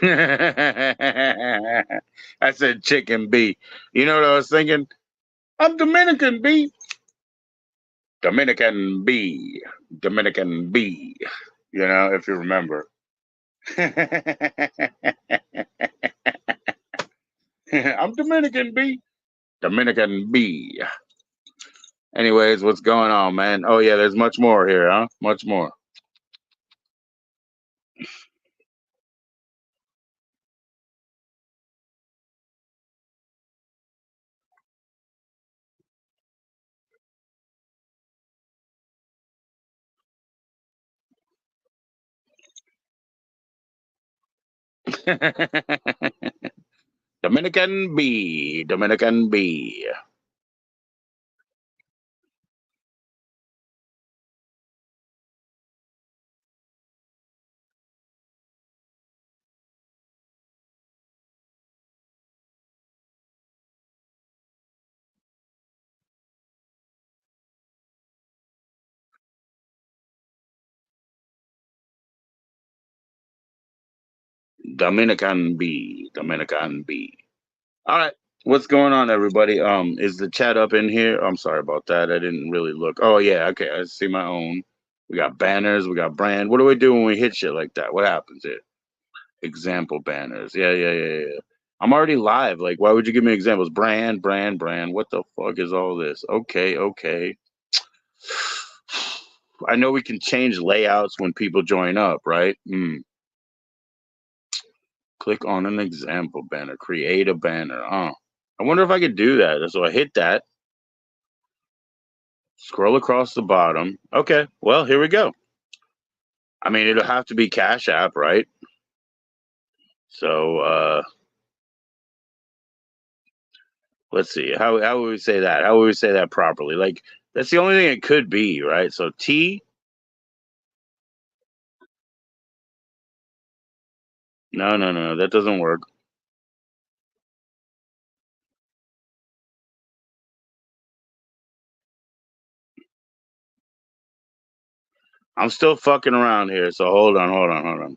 I said chicken B. You know what I was thinking? I'm Dominican B. Dominican B. Dominican B. You know, if you remember. I'm Dominican B. Dominican B. Anyways, what's going on, man? Oh yeah, there's much more here, huh? Much more. Dominican B. Dominican B. Dominican B. Dominican B. All right. What's going on, everybody? Is the chat up in here? I'm sorry about that. I didn't really look. Oh yeah, okay. I see my own. We got banners. We got brand. What do we do when we hit shit like that? What happens here? Example banners. Yeah. I'm already live. Like, why would you give me examples? Brand. What the fuck is all this? Okay. I know we can change layouts when people join up, right? Click on an example banner. Create a banner. I wonder if I could do that. So I hit that. Scroll across the bottom. Okay, well, here we go. I mean, it'll have to be Cash App, right? So let's see. How would we say that? How would we say that properly? Like, that's the only thing it could be, right? So T. No. That doesn't work. I'm still fucking around here. So hold on.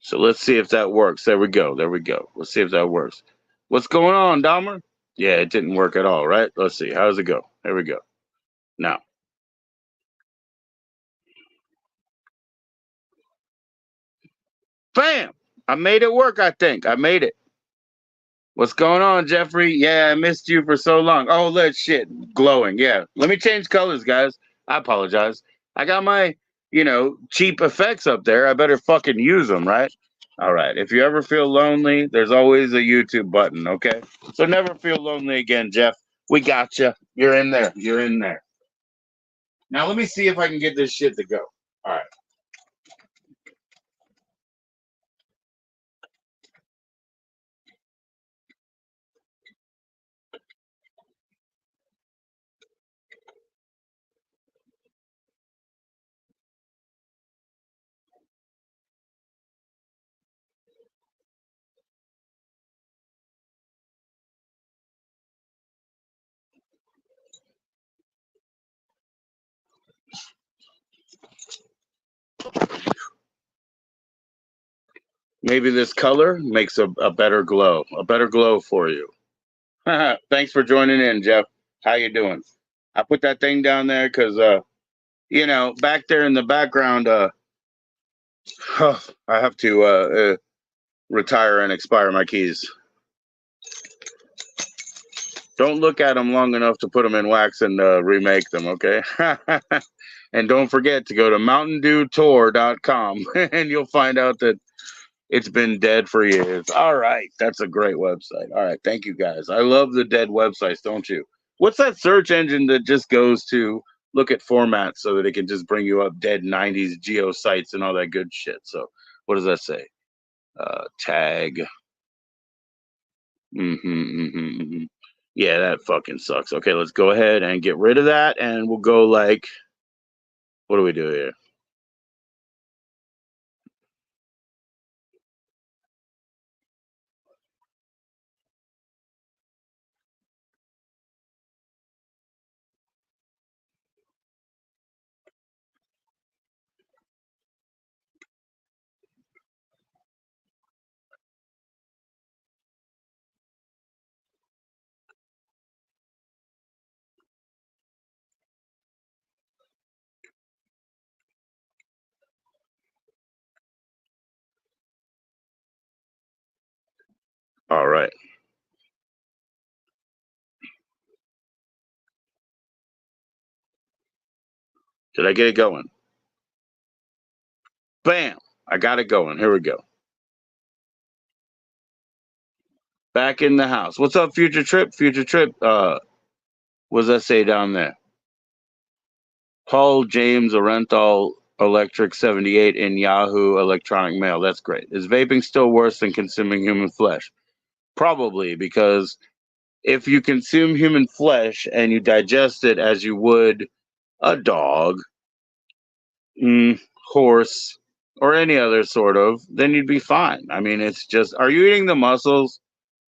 So let's see if that works. There we go. Let's see if that works. What's going on, Dahmer? Yeah, it didn't work at all, right? Let's see. How does it go? There we go. Now, bam! I made it work, I think. I made it. What's going on, Jeffrey? Yeah, I missed you for so long. Oh, that shit. Glowing. Yeah. Let me change colors, guys. I apologize. I got my, cheap effects up there. I better fucking use them, right? All right. If you ever feel lonely, there's always a YouTube button, okay? So never feel lonely again, Jeff. We got you. You're in there. You're in there. Now let me see if I can get this shit to go. All right. Maybe this color makes a better glow for you. Thanks for joining in, Jeff. How you doing? I put that thing down there because, back there in the background, I have to retire and expire my keys. Don't look at them long enough to put them in wax and remake them, okay? And don't forget to go to mountaindewtour.com and you'll find out that it's been dead for years. All right. That's a great website. All right. Thank you, guys. I love the dead websites, don't you? What's that search engine that just goes to look at formats so that it can just bring you up dead 90s geo sites and all that good shit? So what does that say? Tag. Yeah, that fucking sucks. Okay, let's go ahead and get rid of that, and we'll go like, what do we do here? All right. Did I get it going? Bam! I got it going. Here we go. Back in the house. What's up, Future Trip? Future Trip. What does that say down there? Paul James Orenthal Electric 78 in Yahoo Electronic Mail. That's great. Is vaping still worse than consuming human flesh? Probably, because if you consume human flesh and you digest it as you would a dog, horse, or any other sort of, then you'd be fine. I mean, it's just, are you eating the muscles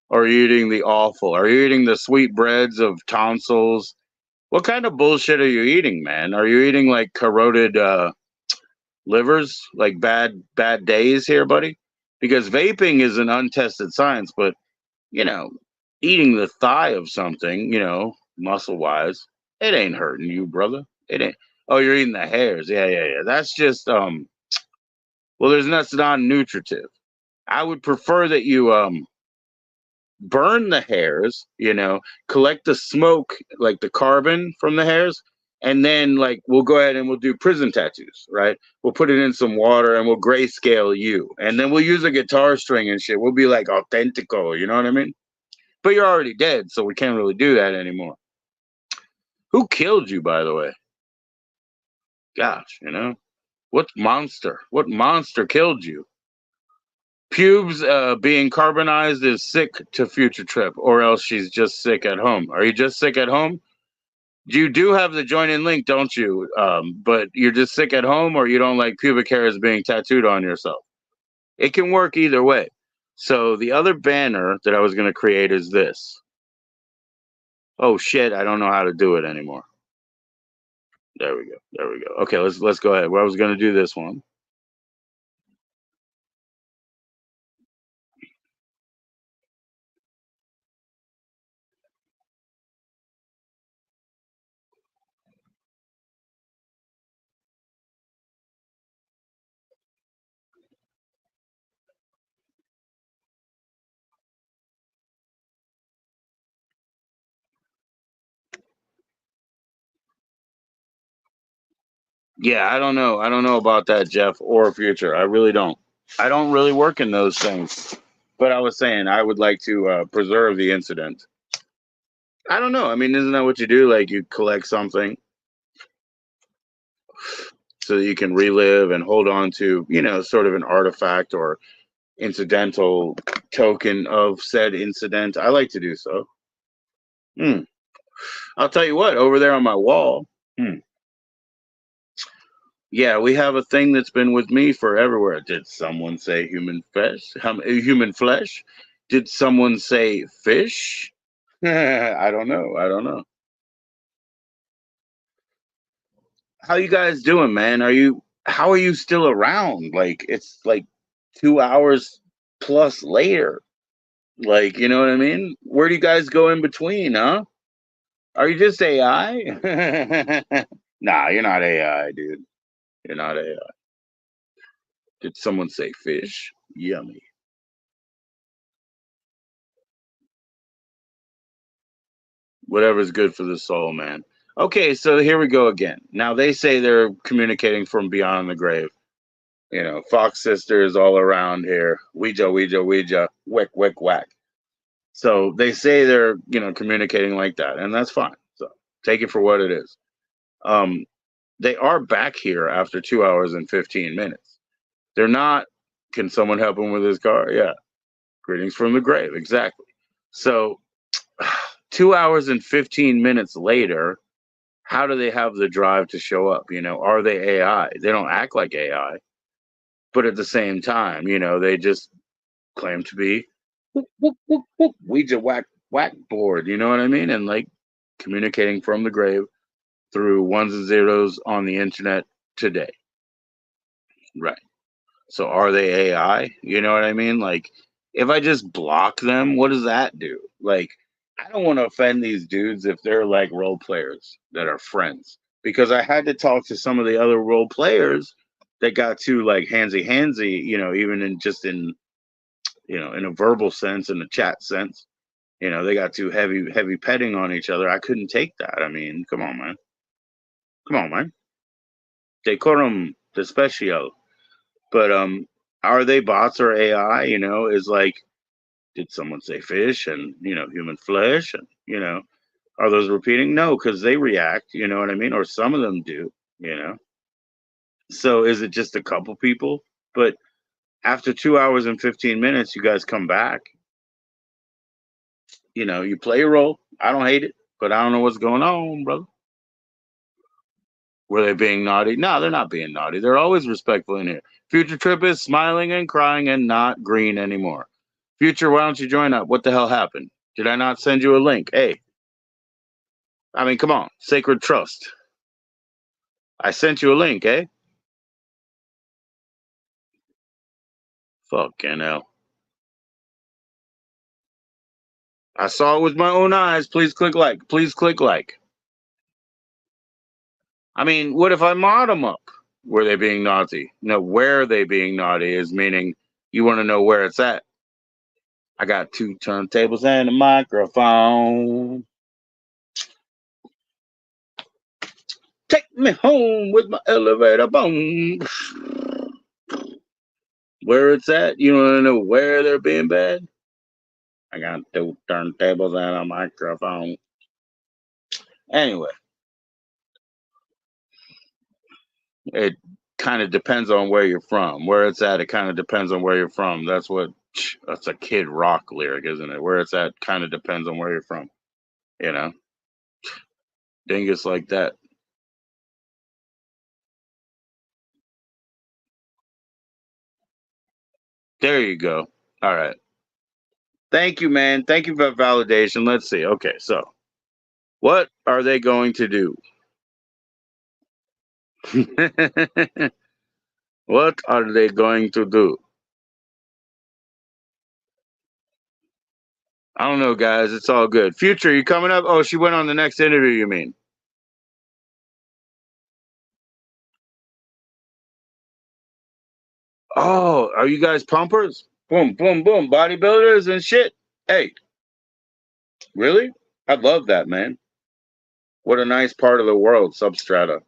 or are you eating the offal? Are you eating the sweet breads of tonsils? What kind of bullshit are you eating, man? Are you eating like corroded livers, like bad days here, buddy? Because vaping is an untested science, but you know, eating the thigh of something, muscle wise, it ain't hurting you, brother. It ain't. Oh, you're eating the hairs. Yeah, yeah, yeah. That's just well, that's non-nutritive. I would prefer that you burn the hairs, collect the smoke, like the carbon from the hairs, and then like we'll go ahead and we'll do prison tattoos, right? We'll put it in some water and we'll grayscale you, and then we'll use a guitar string and shit. We'll be like authentico, you know what I mean? But you're already dead, so we can't really do that anymore. Who killed you, by the way? Gosh, what monster? What monster killed you? Pubes being carbonized is sick to Future Trip, or else she's just sick at home. Are you just sick at home? You do have the join in link, don't you? But you're just sick at home, or you don't like pubic hairs being tattooed on yourself. It can work either way. So the other banner that I was going to create is this. Oh shit, I don't know how to do it anymore. There we go. There we go. Okay, let's go ahead. Well, I was going to do this one. Yeah, I don't know. I don't know about that, Jeff, or Future. I really don't. I don't really work in those things. But I was saying I would like to preserve the incident. I don't know. I mean, isn't that what you do? Like you collect something so that you can relive and hold on to, sort of an artifact or incidental token of said incident. I like to do so. I'll tell you what, over there on my wall, yeah, we have a thing that's been with me for everywhere. Did someone say human flesh? Human flesh? Did someone say fish? I don't know. I don't know. How you guys doing, man? How are you still around? Like it's like 2 hours plus later. Like, you know what I mean? Where do you guys go in between, huh? Are you just AI? Nah, you're not AI, dude. You're not AI. Did someone say fish? Yummy. Whatever's good for the soul, man. Okay, so here we go again. Now they say they're communicating from beyond the grave. Fox sisters all around here. Ouija, Ouija, Ouija, wick, wick, whack. So they say they're, communicating like that, and that's fine. Take it for what it is. Um, they are back here after 2 hours and 15 minutes. They're not. Can someone help him with his car? Yeah. Greetings from the grave. Exactly. So 2 hours and 15 minutes later, how do they have the drive to show up? Are they AI? They don't act like AI, but at the same time, they just claim to be whoop, whoop, whoop, whoop, Ouija whack board. You know what I mean? And like communicating from the grave through ones and zeros on the internet today. Right. So are they AI? You know what I mean? Like, if I just block them, what does that do? Like, I don't want to offend these dudes if they're like role players that are friends, because I had to talk to some of the other role players that got too like handsy, even in just in a verbal sense, in a chat sense. They got too heavy petting on each other. I couldn't take that. I mean, come on, man. Come on, man. Decorum the special. But are they bots or AI? Is like, did someone say fish and human flesh and are those repeating? No, because they react. You know what I mean? Or some of them do. You know. So is it just a couple people? But after 2 hours and 15 minutes, you guys come back. You play your role. I don't hate it, but I don't know what's going on, brother. Were they being naughty? No, they're not being naughty. They're always respectful in here. Future Trip is smiling and crying and not green anymore. Future, why don't you join up? What the hell happened? Did I not send you a link? Hey, I mean, come on. Sacred Trust. I sent you a link, eh? Fucking hell. I saw it with my own eyes. Please click like. Please click like. I mean, what if I mod them up? Were they being naughty? No, where they being naughty is meaning you want to know where it's at. I got 2 turntables and a microphone. Take me home with my elevator boom. Where it's at? You want to know where they're being bad? I got 2 turntables and a microphone. Anyway, it kind of depends on where you're from. Where it's at, it kind of depends on where you're from. That's a Kid Rock lyric, isn't it? Where it's at kind of depends on where you're from. You know, dingus like that. There you go. All right. Thank you, man. Thank you for validation. Let's see. Okay, so what are they going to do? What are they going to do? I don't know, guys. It's all good. Future, you coming up? Oh, she went on the next interview, you mean? Oh, are you guys pumpers? Boom, boom, boom. Bodybuilders and shit. Hey, really? I love that, man. What a nice part of the world, substrata.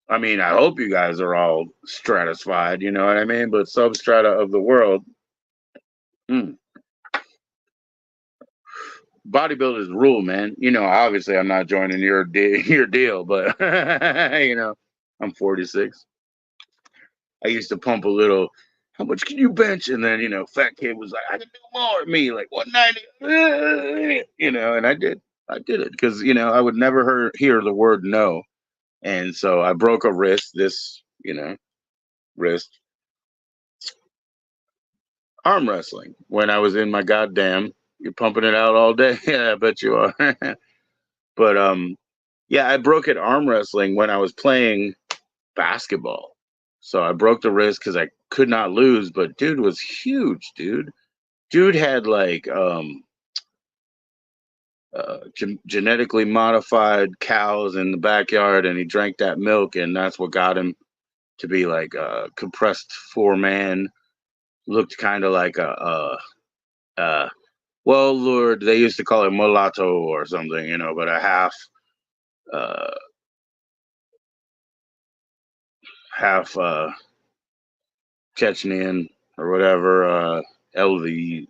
I mean, I hope you guys are all stratified, you know what I mean? But substrata of the world, mm, bodybuilders rule, man. Obviously I'm not joining your deal, but I'm 46. I used to pump a little. How much can you bench? And then fat kid was like, I can do more. Me like 190. And I did it because I would never hear the word no, and so I broke a wrist. This wrist arm wrestling when I was in my goddamn. You're pumping it out all day. Yeah, I bet you are. But yeah, I broke it arm wrestling when I was playing basketball. So I broke the wrist because I could not lose, but dude was huge, dude. Dude had like genetically modified cows in the backyard, and he drank that milk, and that's what got him to be like a compressed 4-man. Looked kind of like well, Lord, they used to call it mulatto or something, but a uh, half Chechnyan or whatever, Elvis,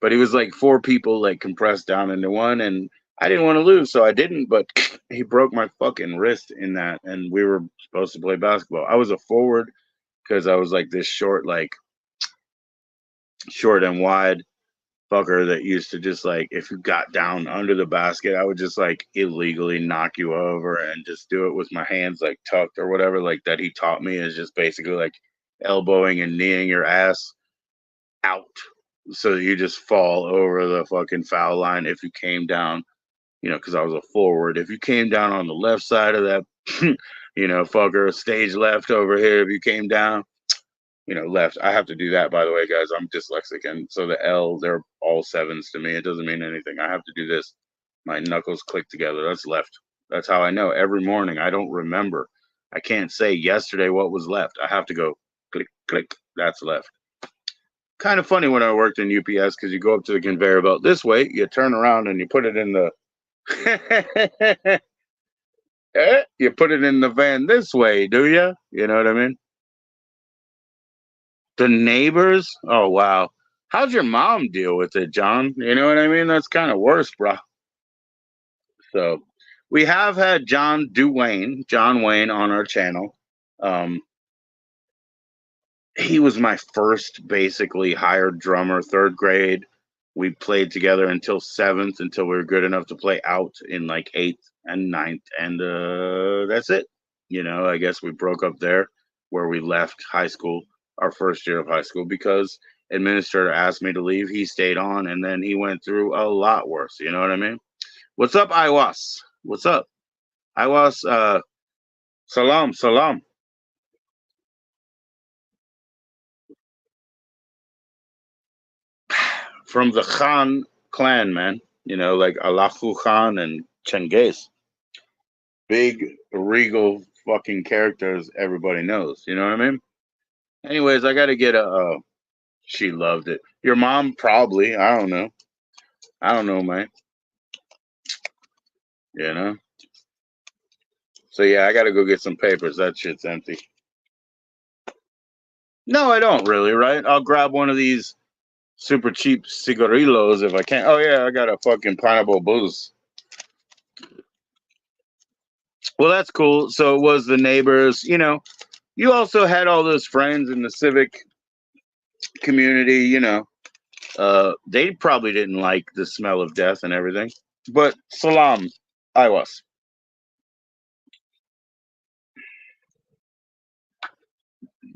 But he was like 4 people like compressed down into one, and I didn't want to lose, so I didn't. But he broke my fucking wrist in that, and we were supposed to play basketball. I was a forward because I was like this short, like short and wide fucker that used to just like, if you got down under the basket, I would just like illegally knock you over and just do it with my hands like tucked or whatever. Like that he taught me is just basically like elbowing and kneeing your ass out so that you just fall over the fucking foul line if you came down, because I was a forward. If you came down on the left side of that, fucker, stage left over here, if you came down, left. I have to do that, by the way, guys. I'm dyslexic, and so the L, they're all sevens to me. It doesn't mean anything. I have to do this. My knuckles click together. That's left. That's how I know. Every morning, I don't remember. I can't say yesterday what was left. I have to go click, click. That's left. Kind of funny when I worked in UPS because you go up to the conveyor belt this way, you turn around and you put it in the you put it in the van this way, do you? You know what I mean? The neighbors? Oh wow. How's your mom deal with it, John? You know what I mean? That's kind of worse, bro. So we have had John Wayne on our channel. He was my first basically hired drummer, 3rd grade. We played together until 7th, until we were good enough to play out in like 8th and 9th. And that's it. I guess we broke up there where we left high school, our first year of high school, because administrator asked me to leave. He stayed on, and then he went through a lot worse. You know what I mean? What's up, Iwas? What's up? Iwas, salam. From the Khan clan, man. Like Allahu Khan and Chengiz. Big, regal fucking characters everybody knows. You know what I mean? Anyways, I got to get a. She loved it. Your mom probably. I don't know. I don't know, man. You know? So yeah, I got to go get some papers. That shit's empty. No, I don't really, right? I'll grab one of these super cheap cigarillos if I can. Oh yeah, I got a fucking pineapple booze. Well, that's cool. So it was the neighbors. You also had all those friends in the civic community. They probably didn't like the smell of death and everything. But salam, I was.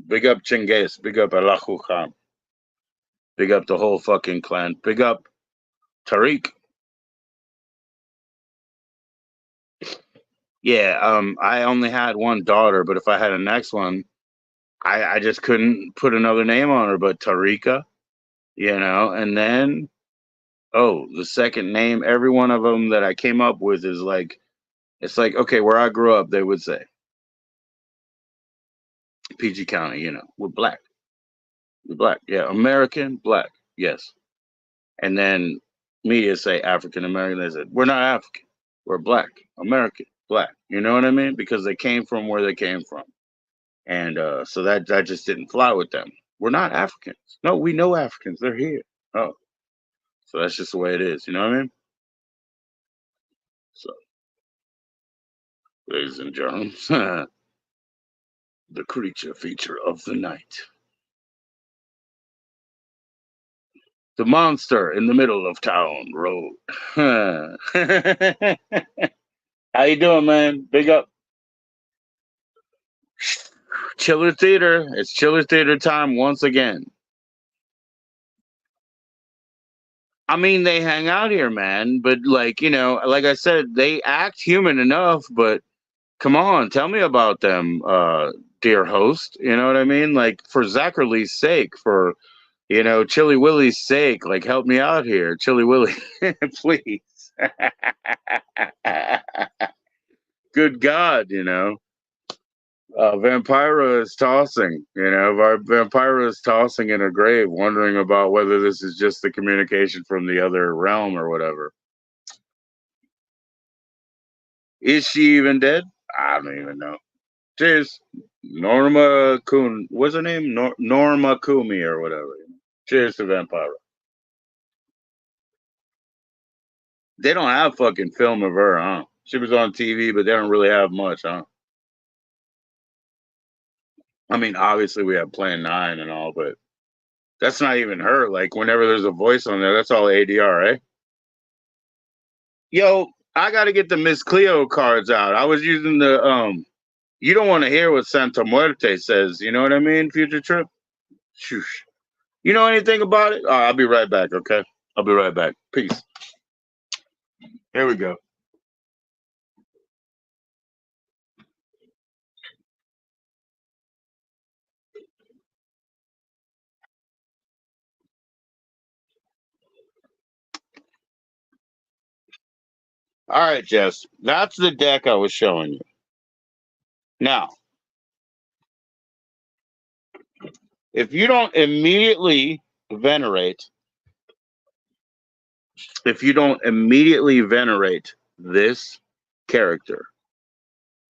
Big up Chinggis. Big up Allahu Khan. Big up the whole fucking clan. Big up Tariq. Yeah, I only had one daughter, but if I had a next one, I just couldn't put another name on her but Tariqa, and then the second name, every one of them that I came up with is like, it's like, okay, where I grew up, they would say PG County, we're black. We're black. Yeah, American, black. Yes. And then media say African American. They said, we're not African. We're black. American, black. You know what I mean? Because they came from where they came from. And so that just didn't fly with them. We're not Africans. No, we know Africans. They're here. Oh, so that's just the way it is. You know what I mean? So, ladies and gentlemen, the creature feature of the night. The monster in the middle of town road. How you doing, man? Big up. Chiller Theater. It's Chiller Theater time once again. I mean, they hang out here, man, but like I said, they act human enough, but come on, tell me about them, dear host. You know what I mean? Like, for Zacherly's sake, for Chili Willie's sake, like, help me out here, Chili Willie, please. Good God, Vampira is tossing. Vampira is tossing in her grave, wondering about whether this is just the communication from the other realm or whatever. Is she even dead? I don't even know. Cheers. Norma Kun. What's her name? Norma Kumi or whatever. Cheers to Vampira. They don't have fucking film of her, huh? She was on TV, but they don't really have much, huh? I mean, obviously we have Plan 9 and all, but that's not even her. Like, whenever there's a voice on there, that's all ADR, eh? Yo, I got to get the Miss Cleo cards out. I was using the you don't want to hear what Santa Muerte says. You know what I mean? Future Trip. Shoosh. You know anything about it? I'll be right back. Okay, I'll be right back. Peace. Here we go. All right, Jess. That's the deck I was showing you. Now, if you don't immediately venerate, if you don't immediately venerate this character,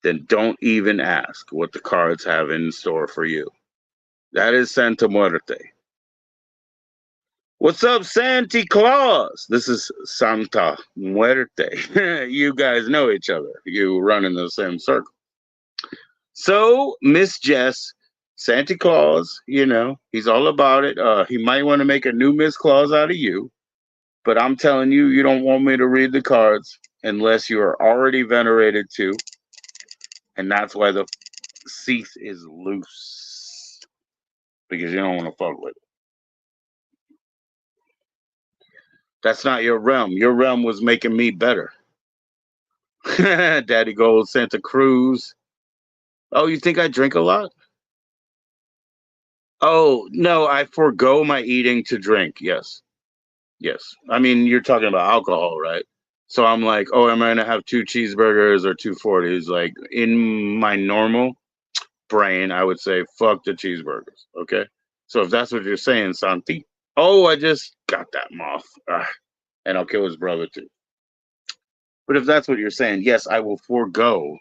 then don't even ask what the cards have in store for you. That is Santa Muerte. What's up, Santa Claus? This is Santa Muerte. You guys know each other. You run in the same circle. So, Miss Jess, Santa Claus, he's all about it. He might want to make a new Miss Claus out of you, but I'm telling you, you don't want me to read the cards unless you are already venerated too. And that's why the seat is loose, because you don't want to fuck with it. That's not your realm. Your realm was making me better. Daddy Gold, Santa Cruz. Oh, you think I drink a lot? Oh, no, I forego my eating to drink. Yes. Yes. I mean, you're talking about alcohol, right? So I'm like, oh, am I going to have two cheeseburgers or 240s? Like, in my normal brain, I would say, fuck the cheeseburgers. Okay. So if that's what you're saying, Santi. Oh, I just got that moth. And I'll kill his brother too. But if that's what you're saying, yes, I will forego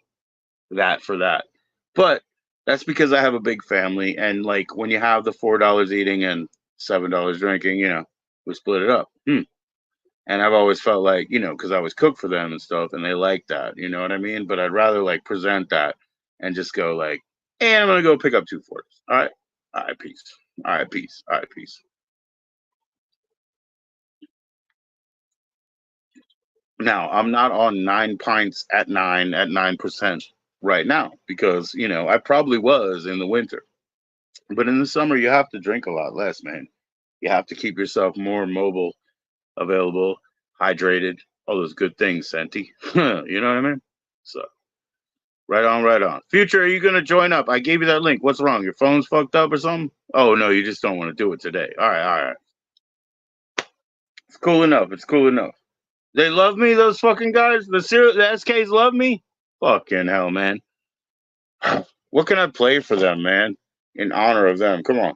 that for that. But that's because I have a big family, and like when you have the $4 eating and $7 drinking, we split it up. And I've always felt like, because I was cook for them and stuff, and they like that. You know what I mean? But I'd rather like present that and just go like, and I'm gonna go pick up 240s. All right, peace. All right, peace. All right, peace. Now I'm not on 9 pints at 9% right now because I probably was in the winter. But in the summer, you have to drink a lot less, man. You have to keep yourself more mobile, available, hydrated, all those good things, Senti. You know what I mean? So, right on, right on. Future, are you going to join up? I gave you that link. What's wrong? Your phone's fucked up or something? Oh, no, you just don't want to do it today. All right, all right. It's cool enough. It's cool enough. They love me, those fucking guys? The SKs love me? Fucking hell, man. What can I play for them, man? In honor of them. Come on.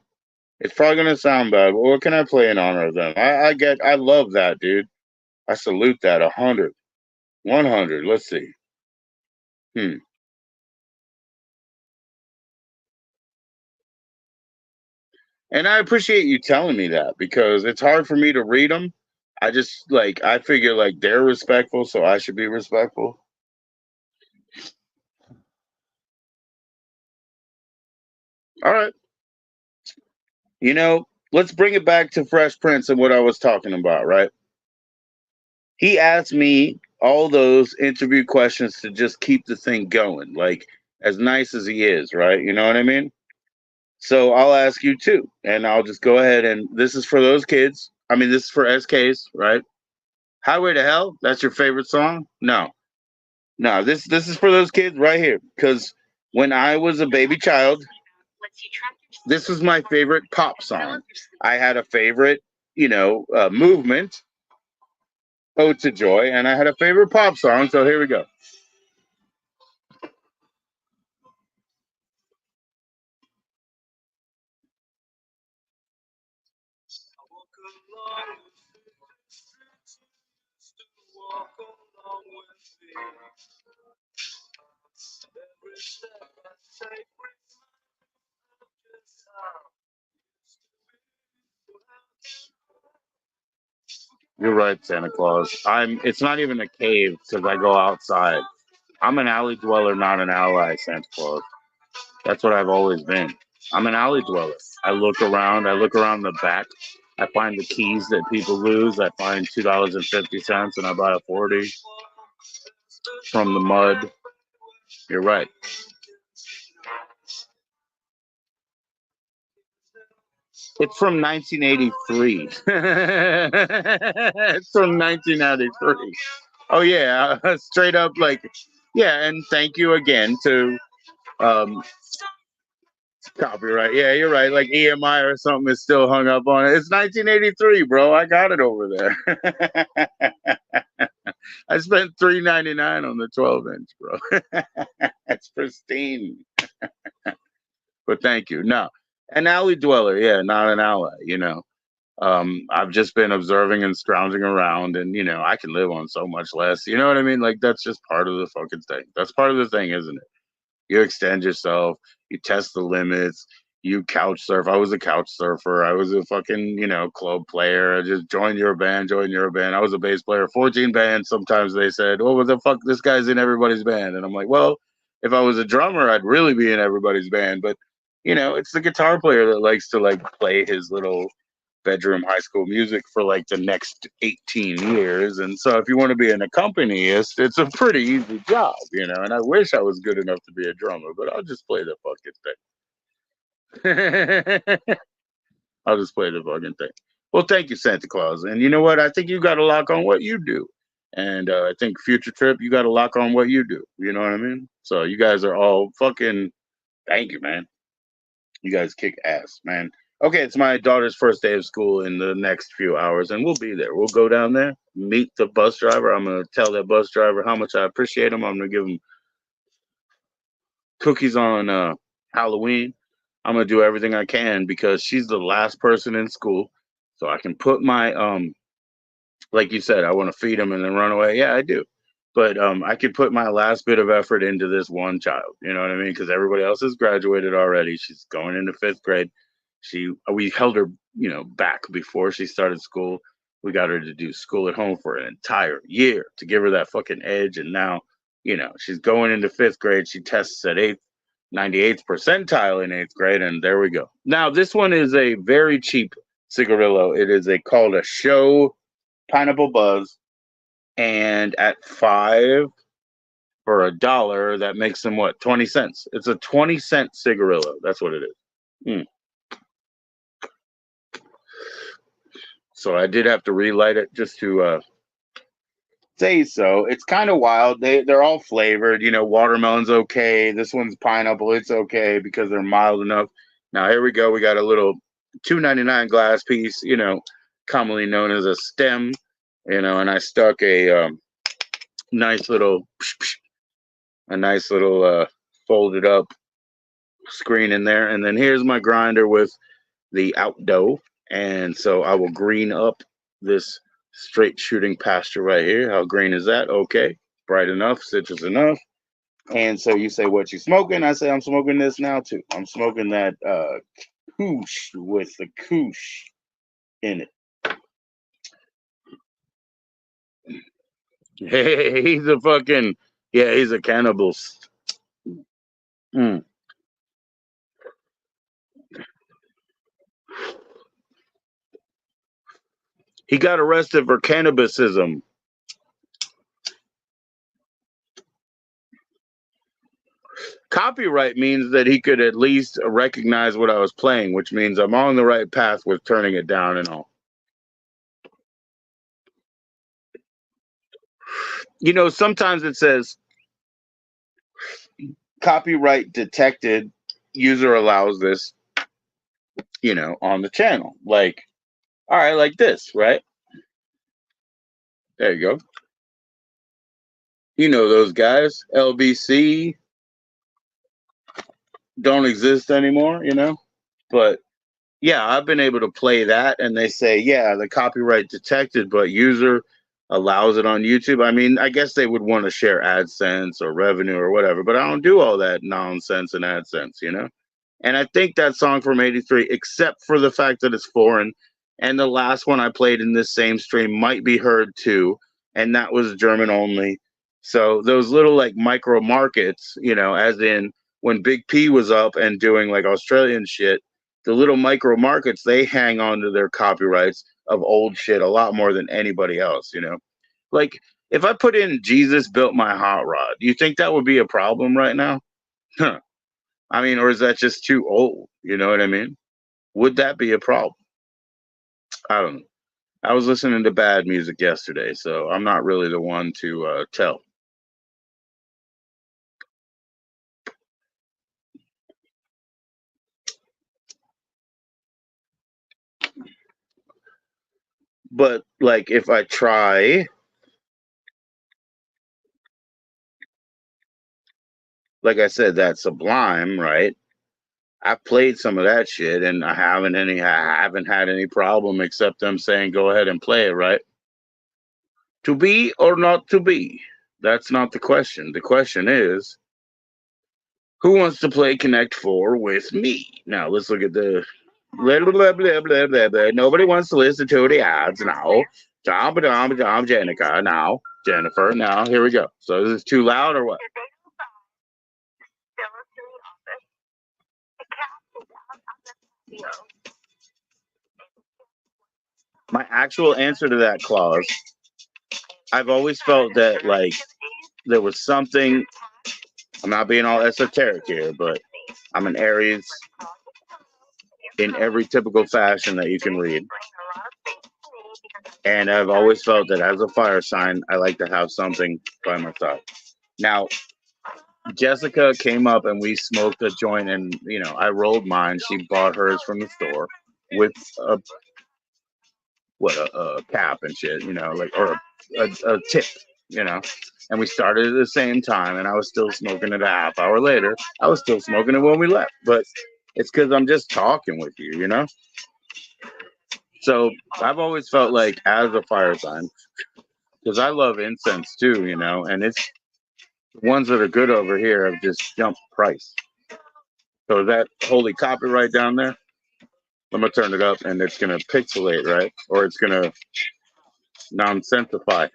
It's probably gonna sound bad, but what can I play in honor of them? I love that, dude. I salute that. 100, 100. Let's see. Hmm. And I appreciate you telling me that because it's hard for me to read them. I just like I figure like they're respectful, so I should be respectful. All right. Let's bring it back to Fresh Prince and what I was talking about, right? He asked me all those interview questions to just keep the thing going, like as nice as he is, right? You know what I mean? So I'll ask you too, and I'll just go ahead and this is for those kids. I mean, this is for SKs, right? Highway to Hell. That's your favorite song? No, no. This is for those kids right here. Because when I was a baby child, this was my favorite pop song. I had a favorite, movement, Ode to Joy, and I had a favorite pop song. So here we go. You're right, Santa Claus. It's not even a cave because I go outside. I'm an alley dweller, not an ally, Santa Claus. That's what I've always been. I'm an alley dweller. I look around. I look around the back. I find the keys that people lose. I find $2.50 and I buy a 40 from the mud. You're right. It's from 1983. It's from 1993. Oh yeah, straight up like, yeah. And thank you again to um, copyright. Yeah, you're right. Like EMI or something is still hung up on it. It's 1983, bro. I got it over there. I spent $3.99 on the 12-inch, bro. It's pristine. But thank you. No, an alley dweller. Yeah, not an ally. I've just been observing and scrounging around, and I can live on so much less. You know what I mean? Like that's just part of the fucking thing. That's part of the thing, isn't it? You extend yourself, you test the limits, you couch surf. I was a couch surfer. I was a fucking, club player. I just joined your band, I was a bass player, 14 bands. Sometimes they said, oh, what the fuck? This guy's in everybody's band. And I'm like, well, if I was a drummer, I'd really be in everybody's band. But, it's the guitar player that likes to like play his little bedroom high school music for like the next 18 years. And so if you want to be an accompanist, it's a pretty easy job, and I wish I was good enough to be a drummer, but I'll just play the fucking thing. I'll just play the fucking thing. Well, thank you, Santa Claus. And you know what? I think you got a lock on what you do. And I think Future Trip, you got a lock on what you do. You know what I mean? So you guys are all fucking, thank you, man. You guys kick ass, man. Okay, it's my daughter's first day of school in the next few hours, and we'll be there. We'll go down there, meet the bus driver. I'm going to tell that bus driver how much I appreciate him. I'm going to give him cookies on Halloween. I'm going to do everything I can because she's the last person in school. So I can put my, like you said, I want to feed him and then run away. Yeah, I do. But I could put my last bit of effort into this one child. You know what I mean? Because everybody else has graduated already. She's going into 5th grade. We held her, back before she started school. We got her to do school at home for an entire year to give her that fucking edge. And now, she's going into 5th grade. She tests at 98th percentile in 8th grade. And there we go. Now, this one is a very cheap cigarillo. It is called a Show Pineapple Buzz. And at 5 for $1, that makes them what, 20 cents? It's a 20-cent cigarillo. That's what it is. So I did have to relight it just to say so. It's kind of wild. They're all flavored. Watermelon's okay. This one's pineapple. It's okay because they're mild enough. Now here we go. We got a little $2.99 glass piece. Commonly known as a stem. And I stuck a nice little folded up screen in there. And then here's my grinder with the out dough. And so I will green up this straight shooting pasture right here. How green is that? Okay. Bright enough, citrus enough. And so you say, what you smoking? I say, I'm smoking this now too. I'm smoking that Kush with the Kush in it. Hey, he's a fucking, yeah, he's a cannibalist. He got arrested for cannabisism. Copyright means that he could at least recognize what I was playing, which means I'm on the right path with turning it down and all. Sometimes it says copyright detected, user allows this, on the channel. Like, all right, like this, right? There you go. Those guys, LBC, don't exist anymore, But yeah, I've been able to play that and they say, yeah, the copyright detected, but user allows it on YouTube. I mean, I guess they would want to share AdSense or revenue or whatever, but I don't do all that nonsense in AdSense, And I think that song from '83, except for the fact that it's foreign, And the last one I played in this same stream might be heard too, and that was German only. So those little like micro markets, as in when Big P was up and doing like Australian shit, the little micro markets, they hang on to their copyrights of old shit a lot more than anybody else. Like if I put in Jesus built my hot rod, you think that would be a problem right now? Huh. I mean, or is that just too old? You know what I mean? Would that be a problem? I don't know. I was listening to bad music yesterday, so I'm not really the one to tell. But like if I try, like I said, that Sublime, right? I've played some of that shit and I haven't had any problem except them saying go ahead and play it, right? To be or not to be? That's not the question. The question is who wants to play Connect 4 with me? Now let's look at the blah blah blah blah blah blah blah. Nobody wants to listen to the ads now. Dom Jenica now. Jennifer now. Here we go. So is this too loud or what? My actual answer to that clause, I've always felt that like there was something. I'm not being all esoteric here, but I'm an Aries in every typical fashion that you can read. And I've always felt that as a fire sign, I like to have something by my side. Now, Jessica came up and we smoked a joint, and I rolled mine. She bought hers from the store with a cap and shit, like or a tip, And we started at the same time, and I was still smoking it a half hour later. I was still smoking it when we left, but it's because I'm just talking with you. So I've always felt like as a fire sign, because I love incense too, and it's the ones that are good over here have just jumped price. So that holy copyright down there, I'm gonna turn it up and it's gonna pixelate, right? Or it's gonna nonsensify.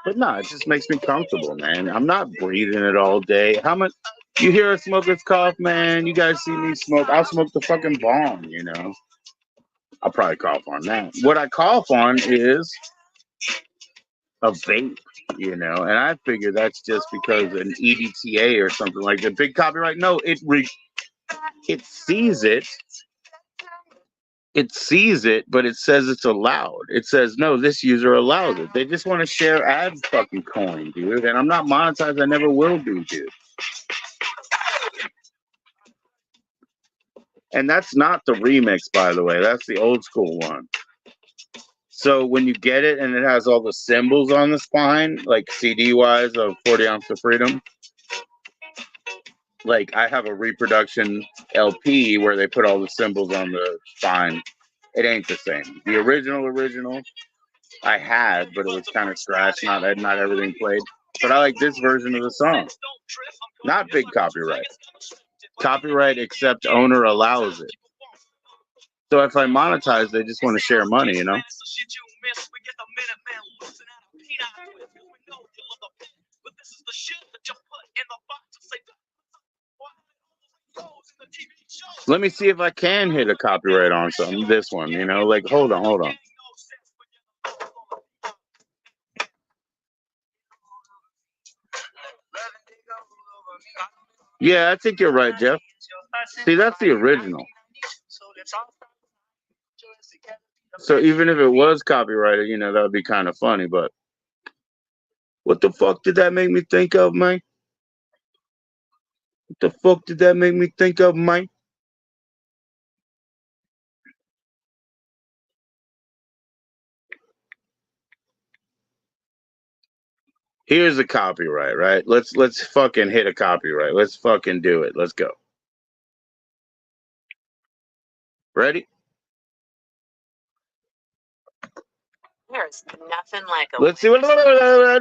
But no, it just makes me comfortable, man. I'm not breathing it all day. How much you hear a smoker's cough, man? You guys see me smoke? I'll smoke the fucking bomb. I'll probably cough on that. What I cough on is a vape, and I figure that's just because an EDTA or something like that. Big copyright. No, it sees it. It sees it, but it says it's allowed. It says, no, this user allows it. They just want to share ad fucking coin, dude. And I'm not monetized. I never will be, dude. And that's not the remix, by the way. That's the old school one. So when you get it and it has all the symbols on the spine, like CD-wise of 40 Ounce of Freedom, like I have a reproduction LP where they put all the symbols on the spine. It ain't the same. The original I had, but it was kind of scratched. Not everything played. But I like this version of the song. Not big copyright. Copyright except owner allows it. So if I monetize, they just want to share money. Let me see if I can hit a copyright on something. This one, like hold on. Yeah, I think you're right, Jeff. See, that's the original. So even if it was copyrighted, that would be kind of funny, but what the fuck did that make me think of, man? What the fuck did that make me think of, man? Here's a copyright, right? Let's fucking hit a copyright. Let's fucking do it. Let's go. Ready? There's nothing like a. Let's see what.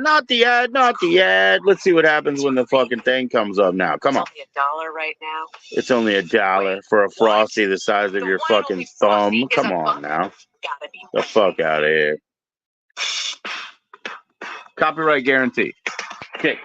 Not the ad. Not the ad. Let's see what happens when the fucking thing comes up now. Come on. It's only $1 right now. It's only $1 for a Frosty the size of your fucking thumb. Come on now. The fuck out of here. Copyright guarantee. Okay.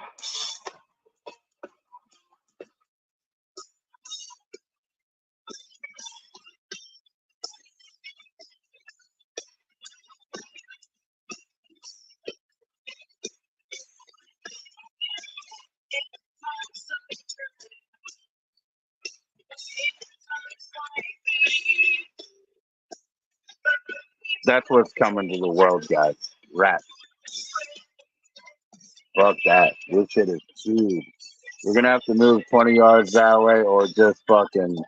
That's what's coming to the world, guys. Rats. Fuck that. This shit is huge. We're gonna have to move 20 yards that way or just fucking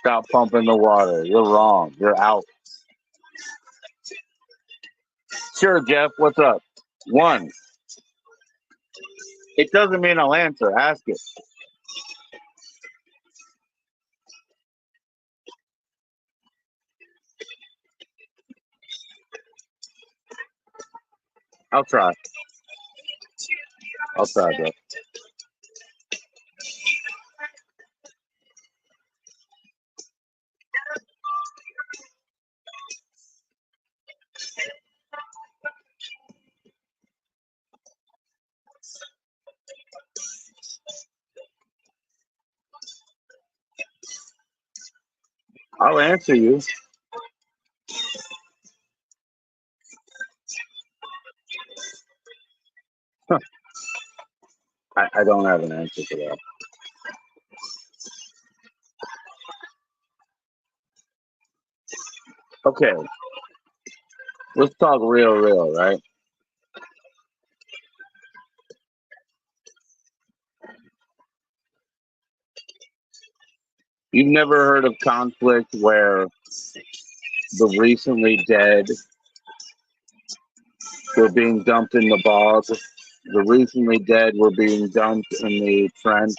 stop pumping the water. You're wrong. You're out. Sure, Jeff. What's up? 1. It doesn't mean I'll answer. Ask it. I'll try. I'll try, bro. I'll answer you. Huh. I don't have an answer for that. Okay. Let's talk real, right? You've never heard of conflict where the recently dead were being dumped in the bog, the recently dead were being dumped in the trench,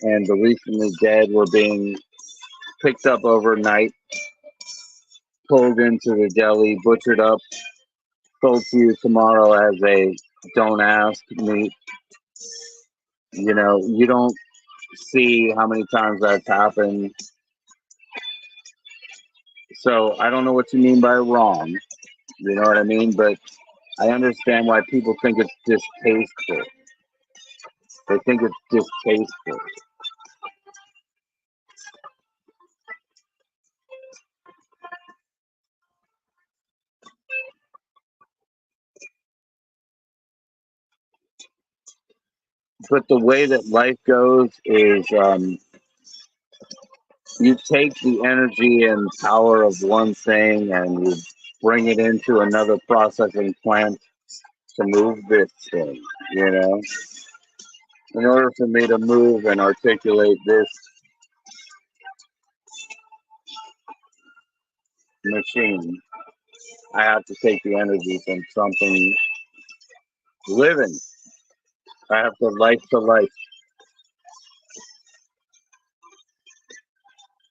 and the recently dead were being picked up overnight, pulled into the deli, butchered up, sold to you tomorrow as a don't ask meat. You know, you don't see how many times that's happened. So I don't know what you mean by wrong. You know what I mean? But I understand why people think it's distasteful. They think it's distasteful. But the way that life goes is you take the energy and power of one thing and you bring it into another processing plant to move this thing, you know? In order for me to move and articulate this machine, I have to take the energy from something living. I have to life to life.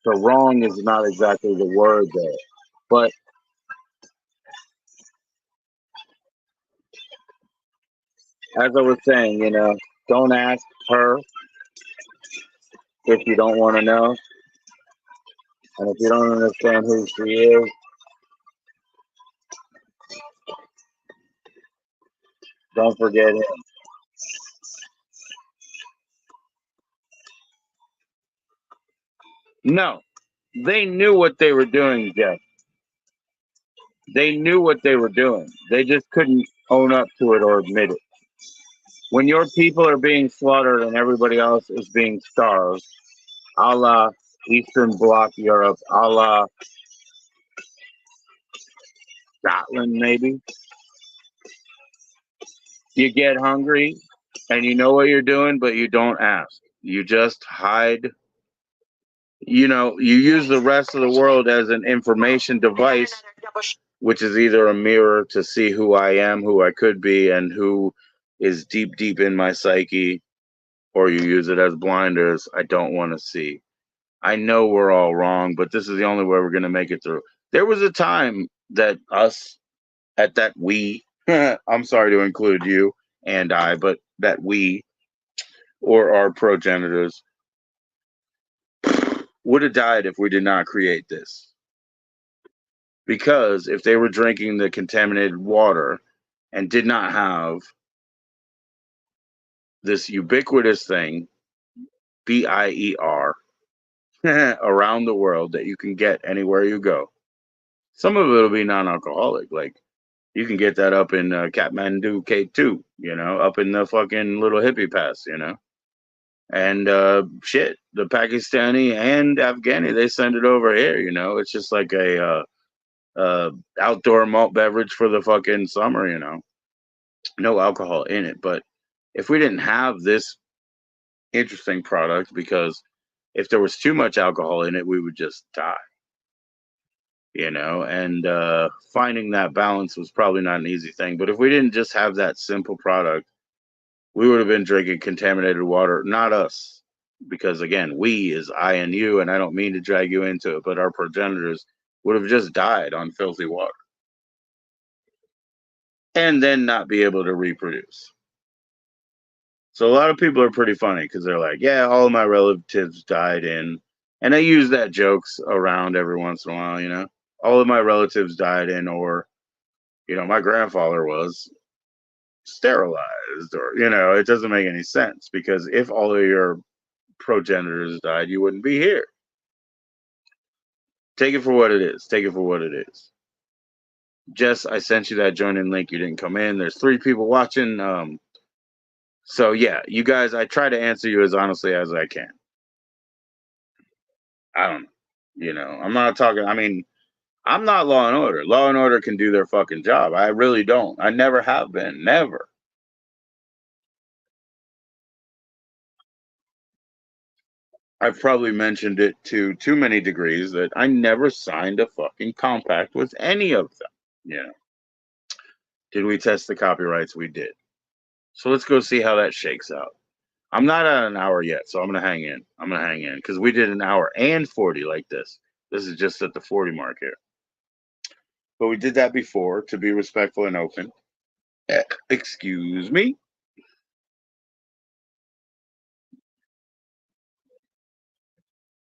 So wrong is not exactly the word there. But as I was saying, you know, don't ask her if you don't want to know. And if you don't understand who she is, don't forget him. No, they knew what they were doing, Jeff. They knew what they were doing. They just couldn't own up to it or admit it. When your people are being slaughtered and everybody else is being starved, a la Eastern Bloc Europe, a la Scotland, maybe, you get hungry and you know what you're doing, but you don't ask. You just hide. You know, you use the rest of the world as an information device, which is either a mirror to see who I am, who I could be, and who is deep in my psyche, or you use it as blinders. I don't want to see. I know we're all wrong, but this is the only way we're going to make it through. There was a time that us at that we, I'm sorry to include you and I, but that we or our progenitors would have died if we did not create this. Because if they were drinking the contaminated water and did not have this ubiquitous thing, BIER, around the world that you can get anywhere you go. Some of it will be non-alcoholic. Like, you can get that up in Kathmandu, K2, you know, up in the fucking little hippie pass, you know. And shit, the Pakistani and Afghani, they send it over here, you know. It's just like a outdoor malt beverage for the fucking summer, you know. No alcohol in it. But if we didn't have this interesting product, because if there was too much alcohol in it, we would just die, you know. And finding that balance was probably not an easy thing. But if we didn't just have that simple product, we would have been drinking contaminated water. Not us, because again, we is I and you, and I don't mean to drag you into it, but our progenitors would have just died on filthy water and then not be able to reproduce. So a lot of people are pretty funny because they're like, yeah, all of my relatives died in, and I use that jokes around every once in a while, you know, all of my relatives died in, or, you know, my grandfather was sterilized, or, you know, it doesn't make any sense, because if all of your progenitors died, you wouldn't be here. Take it for what it is. Take it for what it is. Jess, I sent you that join in link. You didn't come in. There's 3 people watching. So yeah, you guys, I try to answer you as honestly as I can. I don't know. You know, I'm not talking, I mean, I'm not Law and Order. Law and Order can do their fucking job. I really don't. I never have been. Never. I've probably mentioned it to too many degrees that I never signed a fucking compact with any of them. You know, did we test the copyrights? We did. So let's go see how that shakes out. I'm not at an hour yet, so I'm gonna hang in. I'm gonna hang in because we did an hour and 40 like this. This is just at the 40 mark here. But we did that before to be respectful and open. Excuse me.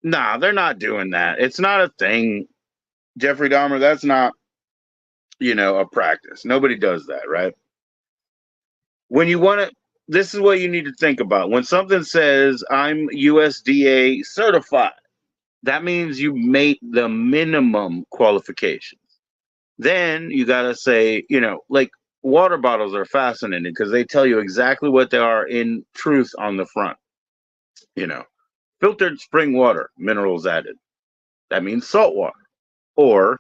Nah, they're not doing that. It's not a thing, Jeffrey Dahmer. That's not, you know, a practice. Nobody does that, right? When you want to, this is what you need to think about. When something says I'm USDA certified, that means you made the minimum qualifications. Then you got to say, you know, like, water bottles are fascinating because they tell you exactly what they are in truth on the front. You know, filtered spring water, minerals added. That means salt water. Or,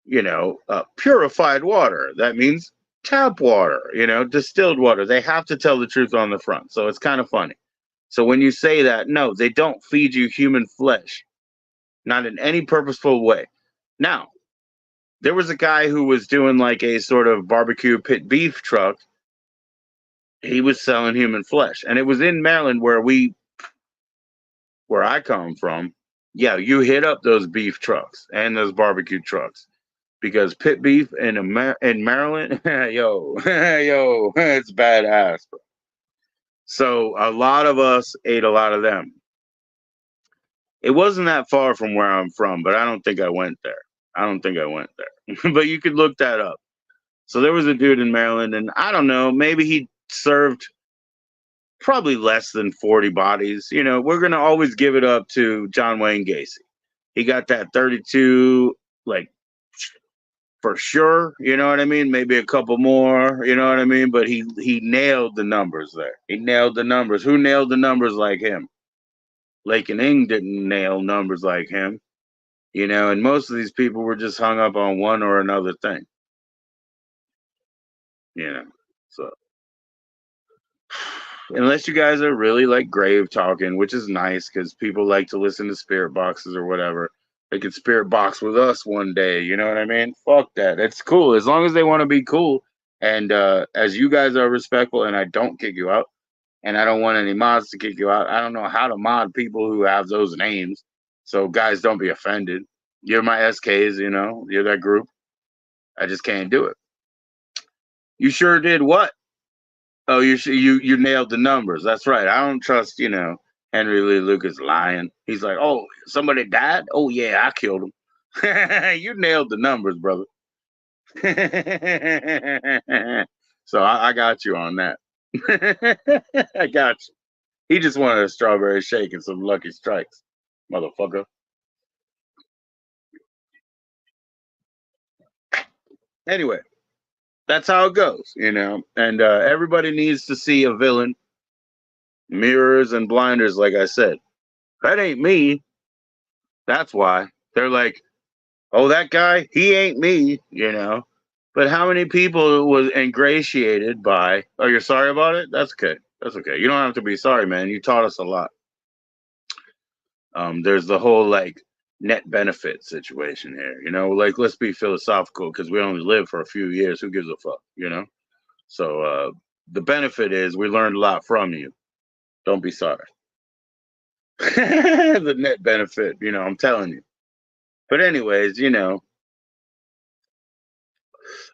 you know, purified water. That means tap water, you know, distilled water. They have to tell the truth on the front. So it's kind of funny. So when you say that, no, they don't feed you human flesh, not in any purposeful way. Now, there was a guy who was doing like a sort of barbecue pit beef truck. He was selling human flesh, and it was in Maryland where I come from. Yeah, you hit up those beef trucks and those barbecue trucks, because pit beef in Maryland, yo, yo, it's badass. Bro. So a lot of us ate a lot of them. It wasn't that far from where I'm from, but I don't think I went there. I don't think I went there. But you could look that up. So there was a dude in Maryland, and I don't know, maybe he served probably less than 40 bodies. You know, we're going to always give it up to John Wayne Gacy. He got that 32, like, for sure. You know what I mean? Maybe a couple more, you know what I mean? But he nailed the numbers there. He nailed the numbers. Who nailed the numbers like him? Lake and Ing didn't nail numbers like him. You know, and most of these people were just hung up on one or another thing. You know, so unless you guys are really like grave talking, which is nice because people like to listen to spirit boxes or whatever. They could spirit box with us one day. You know what I mean? Fuck that. It's cool as long as they want to be cool. And as you guys are respectful, and I don't kick you out, and I don't want any mods to kick you out. I don't know how to mod people who have those names. So guys, don't be offended. You're my SKs. You know, you're that group. I just can't do it. You sure did what? Oh, you nailed the numbers. That's right. I don't trust, Henry Lee Lucas lying. He's like, oh, somebody died? Oh yeah, I killed him. You nailed the numbers, brother. So I got you on that. I got you. He just wanted a strawberry shake and some Lucky Strikes, motherfucker. Anyway, that's how it goes, and everybody needs to see a villain. Mirrors and blinders, like I said. That ain't me. That's why. They're like, oh, that guy, he ain't me, But how many people was ingratiated by, oh, you're sorry about it? That's okay. That's okay. You don't have to be sorry, man. You taught us a lot. There's the whole like net benefit situation here, like let's be philosophical because we only live for a few years. Who gives a fuck, So the benefit is we learned a lot from you. Don't be sorry. The net benefit, I'm telling you. But anyways,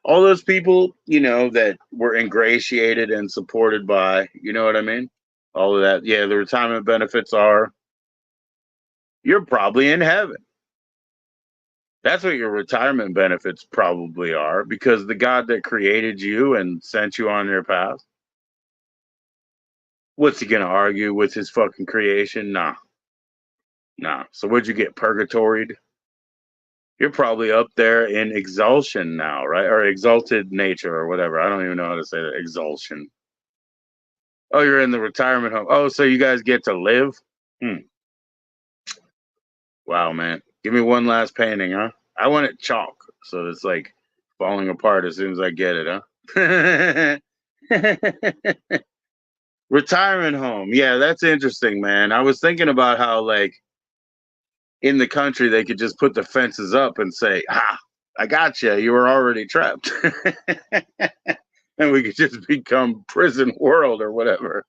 all those people, that were ingratiated and supported by, you know what I mean? All of that. Yeah, the retirement benefits you're probably in heaven. That's what your retirement benefits probably are, because the God that created you and sent you on your path, what's he going to argue with his fucking creation? Nah. So what'd you get, purgatoried? You're probably up there in exaltation now, right? Or exalted nature or whatever. I don't even know how to say that. Exaltation. Oh, you're in the retirement home. Oh, so you guys get to live? Wow, man. Give me one last painting, huh? I want it chalk, so it's like falling apart as soon as I get it, huh? Retirement home. Yeah, that's interesting, man. I was thinking about how, like, in the country, they could just put the fences up and say, I got you. You were already trapped. And we could just become prison world or whatever.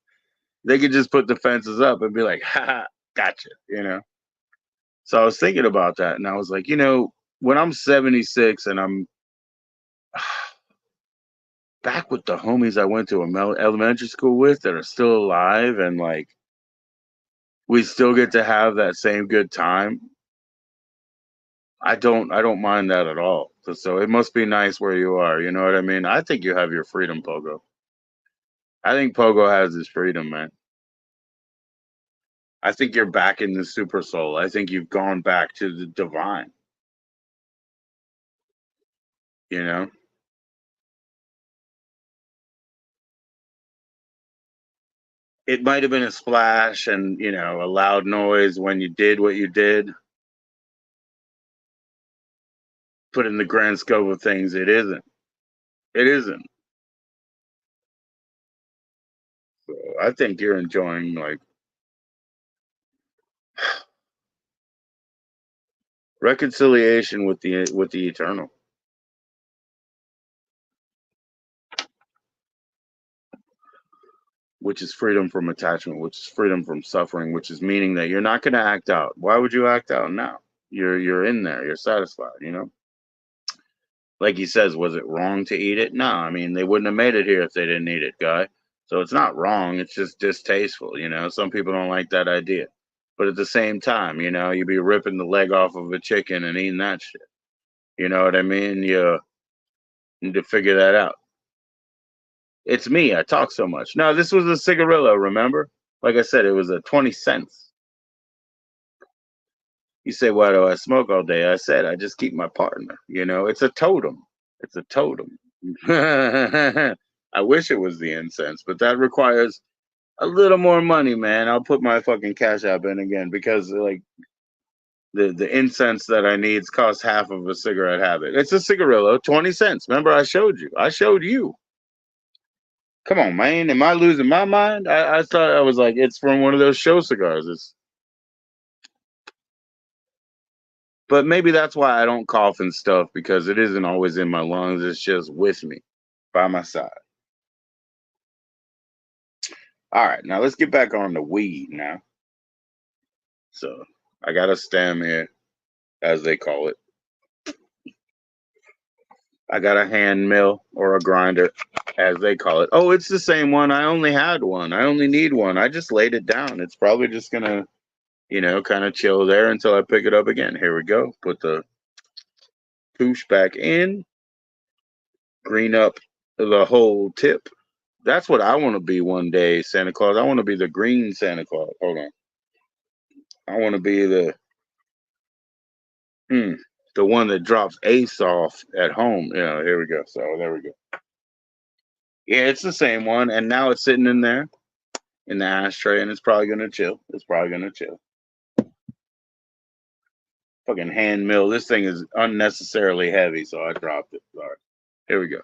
They could just put the fences up and be like, gotcha, So I was thinking about that, and I was like, when I'm 76 and I'm back with the homies I went to elementary school with that are still alive, and like we still get to have that same good time, I don't mind that at all. So it must be nice where you are, you know what I mean? I think you have your freedom, Pogo. I think Pogo has his freedom, man. I think you're back in the super soul. I think you've gone back to the divine. It might have been a splash and, a loud noise when you did what you did. But in the grand scope of things, it isn't. It isn't. So I think you're enjoying, like, reconciliation with the eternal. Which is freedom from attachment, which is freedom from suffering, which is meaning that you're not going to act out. Why would you act out now? You're in there. You're satisfied, Like he says, was it wrong to eat it? No, I mean, they wouldn't have made it here if they didn't eat it, guy. So it's not wrong. It's just distasteful, Some people don't like that idea. But at the same time, you'd be ripping the leg off of a chicken and eating that shit. You know what I mean? You need to figure that out. It's me. I talk so much. No, this was a cigarillo, remember? Like I said, it was a 20 cents. You say, why do I smoke all day? I said, I just keep my partner. It's a totem. It's a totem. I wish it was the incense, but that requires a little more money, man. I'll put my fucking Cash App in again because, like, the incense that I need costs half of a cigarette habit. It's a cigarillo, 20 cents. Remember, I showed you. Come on, man. Am I losing my mind? I thought I was like, it's from one of those show cigars. But maybe that's why I don't cough and stuff, because it isn't always in my lungs. It's just with me, by my side. All right, now let's get back on the weed now. So I got a stem here, as they call it. I got a hand mill or a grinder, as they call it. Oh, it's the same one. I only had one. I only need one. I just laid it down. It's probably just gonna, kind of chill there until I pick it up again. Here we go. Put the push back in, green up the whole tip. That's what I want to be one day, Santa Claus. I want to be the green Santa Claus. Hold on. I want to be the one that drops Ace off at home. Here we go. So there we go. Yeah, it's the same one, and now it's sitting in there in the ashtray, and it's probably gonna chill. It's probably gonna chill. Fucking hand mill. This thing is unnecessarily heavy, so I dropped it. Sorry. Here we go.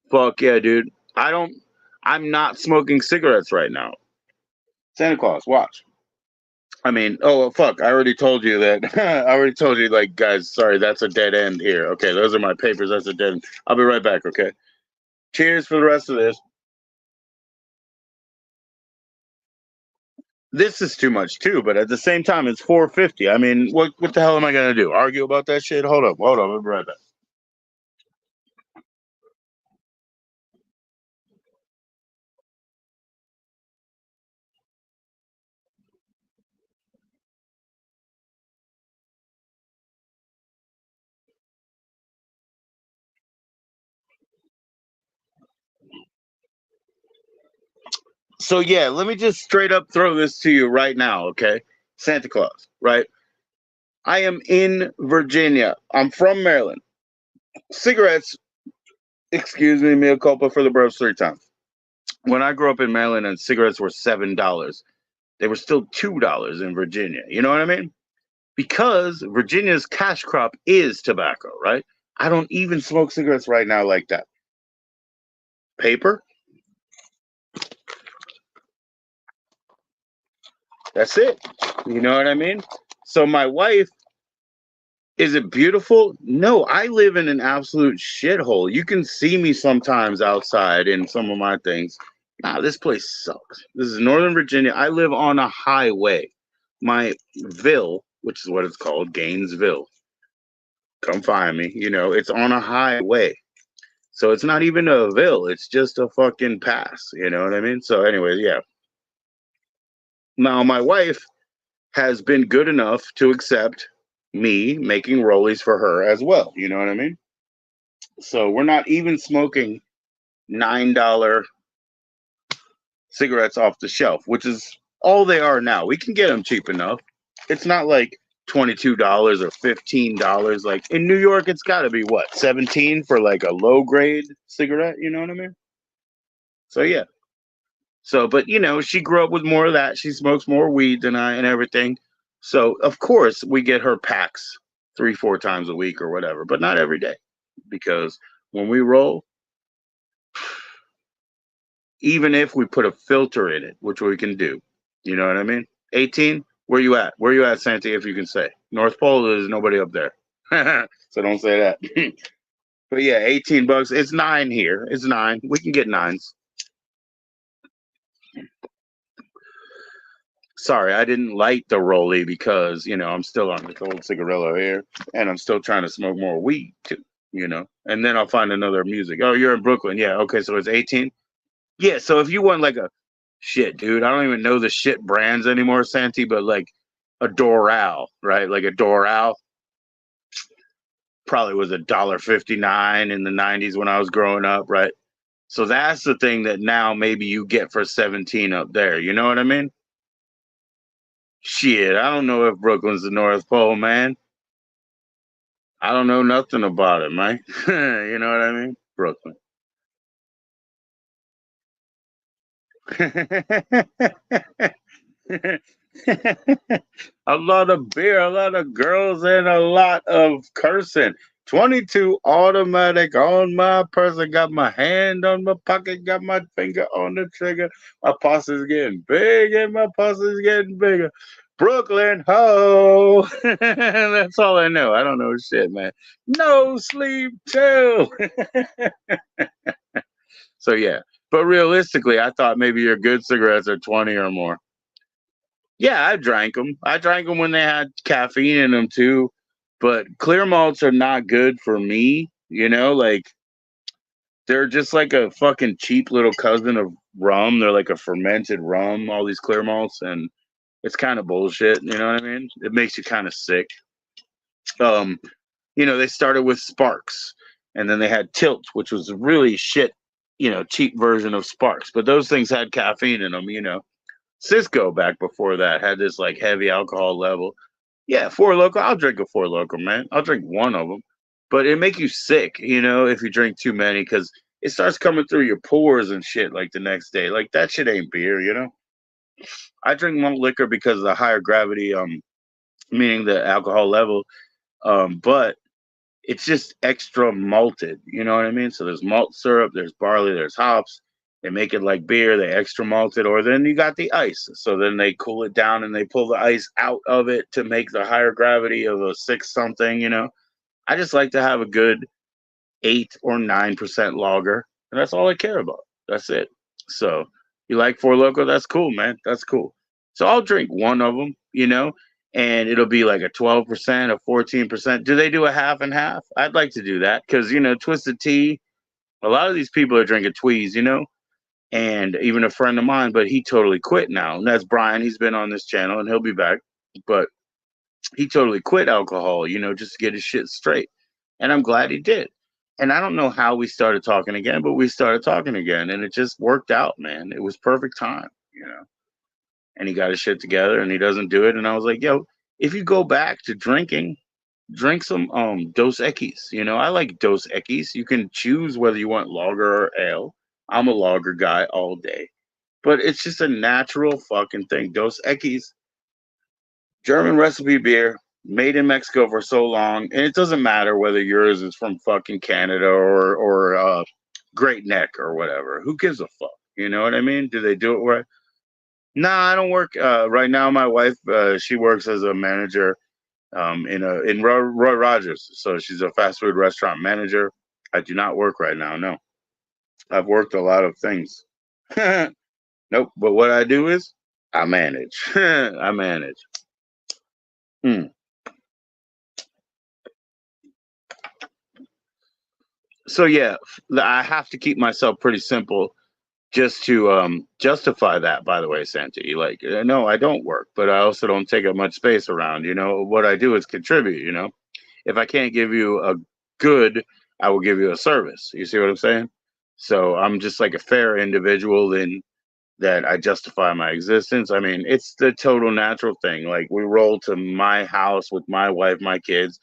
Fuck yeah, dude. I'm not smoking cigarettes right now. Santa Claus, watch. I mean, oh fuck! I already told you that. I already told you, like, guys. Sorry, that's a dead end here. Okay, those are my papers. That's a dead end. I'll be right back. Okay. Cheers for the rest of this. This is too much too, but at the same time, it's $4.50. I mean, what the hell am I gonna do? Argue about that shit? Hold up. I'll be right back. So yeah, let me just straight up throw this to you right now, okay? Santa Claus, right? I am in Virginia. I'm from Maryland. Cigarettes, excuse me, mea culpa for the bros 3 times. When I grew up in Maryland and cigarettes were $7, they were still $2 in Virginia. You know what I mean? Because Virginia's cash crop is tobacco, right? I don't even smoke cigarettes right now like that. Paper? That's it. You know what I mean? So my wife, is it beautiful? No, I live in an absolute shithole. You can see me sometimes outside in some of my things. Nah, this place sucks. This is Northern Virginia. I live on a highway. My ville, which is what it's called, Gainesville. Come find me. It's on a highway. So it's not even a ville. It's just a fucking pass. You know what I mean? So anyways, yeah. Now my wife has been good enough to accept me making rollies for her as well. You know what I mean? So we're not even smoking $9 cigarettes off the shelf, which is all they are now. We can get them cheap enough. It's not like $22 or $15. Like in New York, it's got to be what, 17 for like a low grade cigarette. You know what I mean? So yeah. So, but she grew up with more of that. She smokes more weed than I and everything. So of course we get her packs 3-4 times a week or whatever, but not every day, because when we roll, even if we put a filter in it, which we can do, you know what I mean? 18, where you at? Where you at, Santi, if you can say? North Pole, there's nobody up there. So don't say that. But yeah, $18. It's 9 here. It's 9. We can get 9s. Sorry, I didn't light the rollie because, I'm still on this old cigarillo here and I'm still trying to smoke more weed too, and then I'll find another music. Oh, you're in Brooklyn. Yeah. Okay. So it's 18. Yeah. So if you want like a shit, dude, I don't even know the shit brands anymore, Santi, but like a Doral, right? Like a Doral probably was $1.59 in the 90s when I was growing up, right? So that's the thing that now maybe you get for 17 up there. You know what I mean? Shit, I don't know if Brooklyn's the North Pole, man. I don't know nothing about it, man. You know what I mean? Brooklyn. A lot of beer, a lot of girls, and a lot of cursing. 22 automatic on my person. Got my hand on my pocket, got my finger on the trigger. My posse's getting big and my posse's getting bigger. Brooklyn, ho! That's all I know. I don't know shit, man. No sleep too. So yeah, but realistically, I thought maybe your good cigarettes are 20 or more. Yeah, I drank them. I drank them when they had caffeine in them too. But clear malts are not good for me. You know, like they're just like a fucking cheap little cousin of rum. They're like a fermented rum. All these clear malts, and it's kind of bullshit. You know what I mean? It makes you kind of sick. Um, they started with Sparks, and then they had Tilt, which was a really shit, cheap version of Sparks. But those things had caffeine in them. Cisco back before that had this like heavy alcohol level. Yeah, Four Loko. I'll drink a Four Loko, man. I'll drink one of them, but it make you sick, if you drink too many, because it starts coming through your pores and shit like the next day. Like that shit ain't beer. I drink malt liquor because of the higher gravity, meaning the alcohol level, but it's just extra malted. You know what I mean? So there's malt syrup, there's barley, there's hops. They make it like beer, they extra malt it, or then you got the ice. So then they cool it down and they pull the ice out of it to make the higher gravity of a 6 something. I just like to have a good 8 or 9% lager, and that's all I care about. That's it. So you like Four Loko? That's cool, man. That's cool. So I'll drink one of them, and it'll be like a 12%, a 14%. Do they do a half and half? I'd like to do that because, Twisted Tea, a lot of these people are drinking Tweez, and even a friend of mine, but he totally quit now. And that's Brian. He's been on this channel and he'll be back. But he totally quit alcohol, just to get his shit straight. And I'm glad he did. And I don't know how we started talking again, but we started talking again and it just worked out, man. It was perfect time. And he got his shit together and he doesn't do it. And I was like, yo, if you go back to drinking, drink some Dos Equis. I like Dos Equis. You can choose whether you want lager or ale. I'm a lager guy all day. But it's just a natural fucking thing. Dos Equis, German recipe beer, made in Mexico for so long, and it doesn't matter whether yours is from fucking Canada or Great Neck or whatever. Who gives a fuck? You know what I mean? Do they do it right? Nah, I don't work right now. My wife, she works as a manager in Roy Rogers, so she's a fast food restaurant manager. I do not work right now. No, I've worked a lot of things. Nope. But what I do is I manage. I manage. So yeah, I have to keep myself pretty simple just to justify that. By the way, Santi, like no, I don't work, but I also don't take up much space around. What I do is contribute. If I can't give you a good, I will give you a service. You see what I'm saying? So I'm just like a fair individual in that I justify my existence. I mean, it's the total natural thing. Like we roll to my house with my wife, my kids,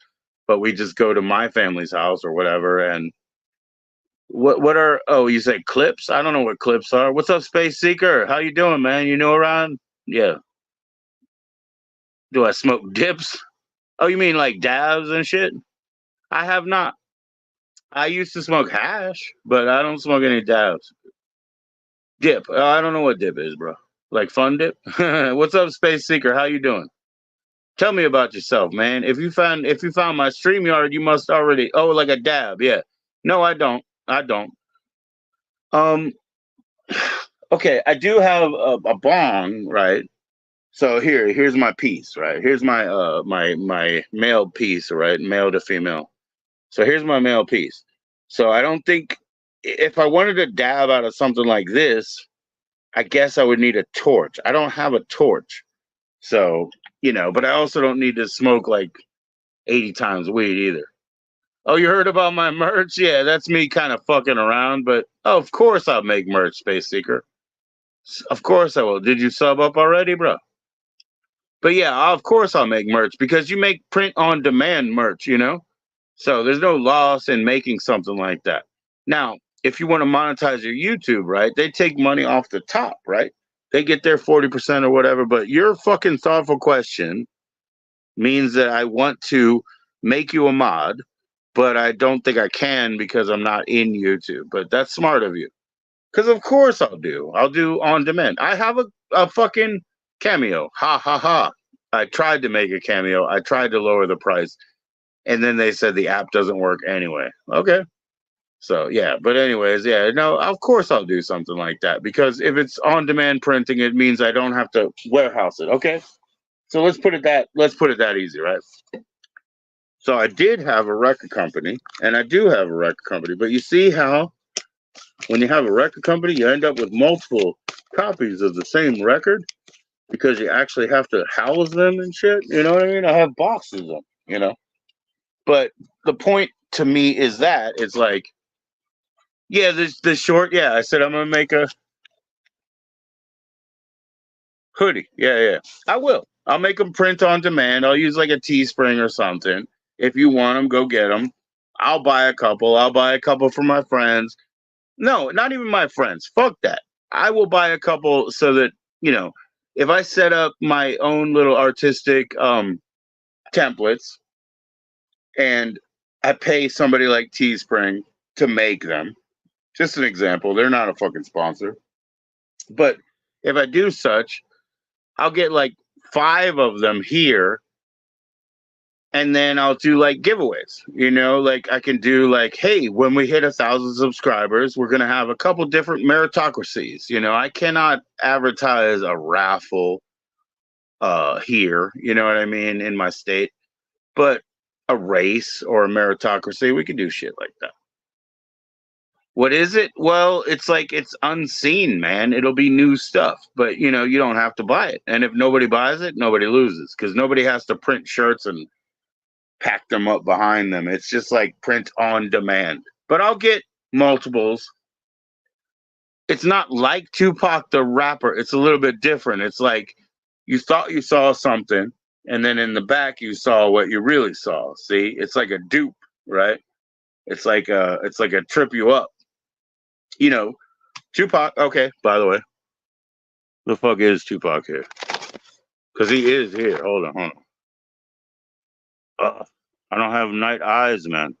but we just go to my family's house or whatever. And what are, oh, you say clips? I don't know what clips are. What's up, Space Seeker? How you doing, man? You know around? Yeah. Do I smoke dips? Oh, you mean like dabs and shit? I have not. I used to smoke hash, but I don't smoke any dabs. Dip. I don't know what dip is, bro. Like fun dip? What's up, Space Seeker? How you doing? Tell me about yourself, man. If you found my StreamYard, you must already, oh, like a dab, yeah. No, I don't. I don't. Um okay, I do have a bong, right? So here's my piece, right? Here's my my male piece, right? Male to female. So here's my male piece. So I don't think if I wanted to dab out of something like this, I guess I would need a torch. I don't have a torch. So, but I also don't need to smoke like 80 times weed either. Oh, you heard about my merch? Yeah, that's me kind of fucking around, but oh, of course I'll make merch, Space Seeker. Of course I will. Did you sub up already, bro? But yeah, of course I'll make merch because you make print on demand merch. So there's no loss in making something like that. Now, if you want to monetize your YouTube, right, they take money off the top, right? They get their 40% or whatever. But your fucking thoughtful question means that I want to make you a mod, but I don't think I can because I'm not in YouTube. But that's smart of you. Because of course I'll do. I'll do on demand. I have a fucking Cameo. Ha ha ha. I tried to make a Cameo. I tried to lower the price. And then they said the app doesn't work anyway. Okay. So yeah, but anyways, yeah, no, of course I'll do something like that because if it's on demand printing, it means I don't have to warehouse it. Okay, so let's put it that easy, right? So I did have a record company, and I do have a record company, but you see how when you have a record company, you end up with multiple copies of the same record because you actually have to house them and shit. You know what I mean? I have boxes of them, you know. But the point to me is that it's like, yeah, the short, yeah. I said I'm gonna make a hoodie. Yeah, yeah. I will. I'll make them print on demand. I'll use like a Teespring or something. If you want them, go get them. I'll buy a couple. I'll buy a couple for my friends. No, not even my friends. Fuck that. I will buy a couple so that, you know, if I set up my own little artistic templates and I pay somebody like Teespring to make them, just an example, they're not a fucking sponsor. But if I do such, I'll get like 5 of them here and then I'll do like giveaways. You know, like I can do like, hey, when we hit 1,000 subscribers, we're gonna have a couple different meritocracies. You know, I cannot advertise a raffle here, you know what I mean, in my state, but a race or a meritocracy, we could do shit like that. What is it? Well, it's like it's unseen, man. It'll be new stuff, but you know, you don't have to buy it. And if nobody buys it, nobody loses because nobody has to print shirts and pack them up behind them. It's just like print on demand. But I'll get multiples. It's not like Tupac the rapper. It's a little bit different. It's like you thought you saw something, and then in the back you saw what you really saw. See, it's like a dupe, right? It's like a trip you up. You know, Tupac. Okay, by the way, the fuck is Tupac here? Because he is here. Hold on, hold on. I don't have night eyes, man.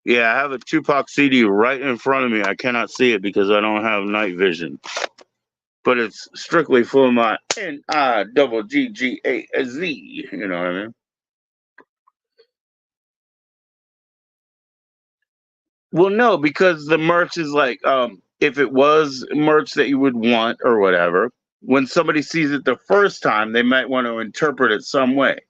Yeah, I have a Tupac CD right in front of me. I cannot see it because I don't have night vision. But it's strictly for my NIGGAZ. You know what I mean? Well, no, because the merch is like, if it was merch that you would want or whatever, when somebody sees it the first time, they might want to interpret it some way.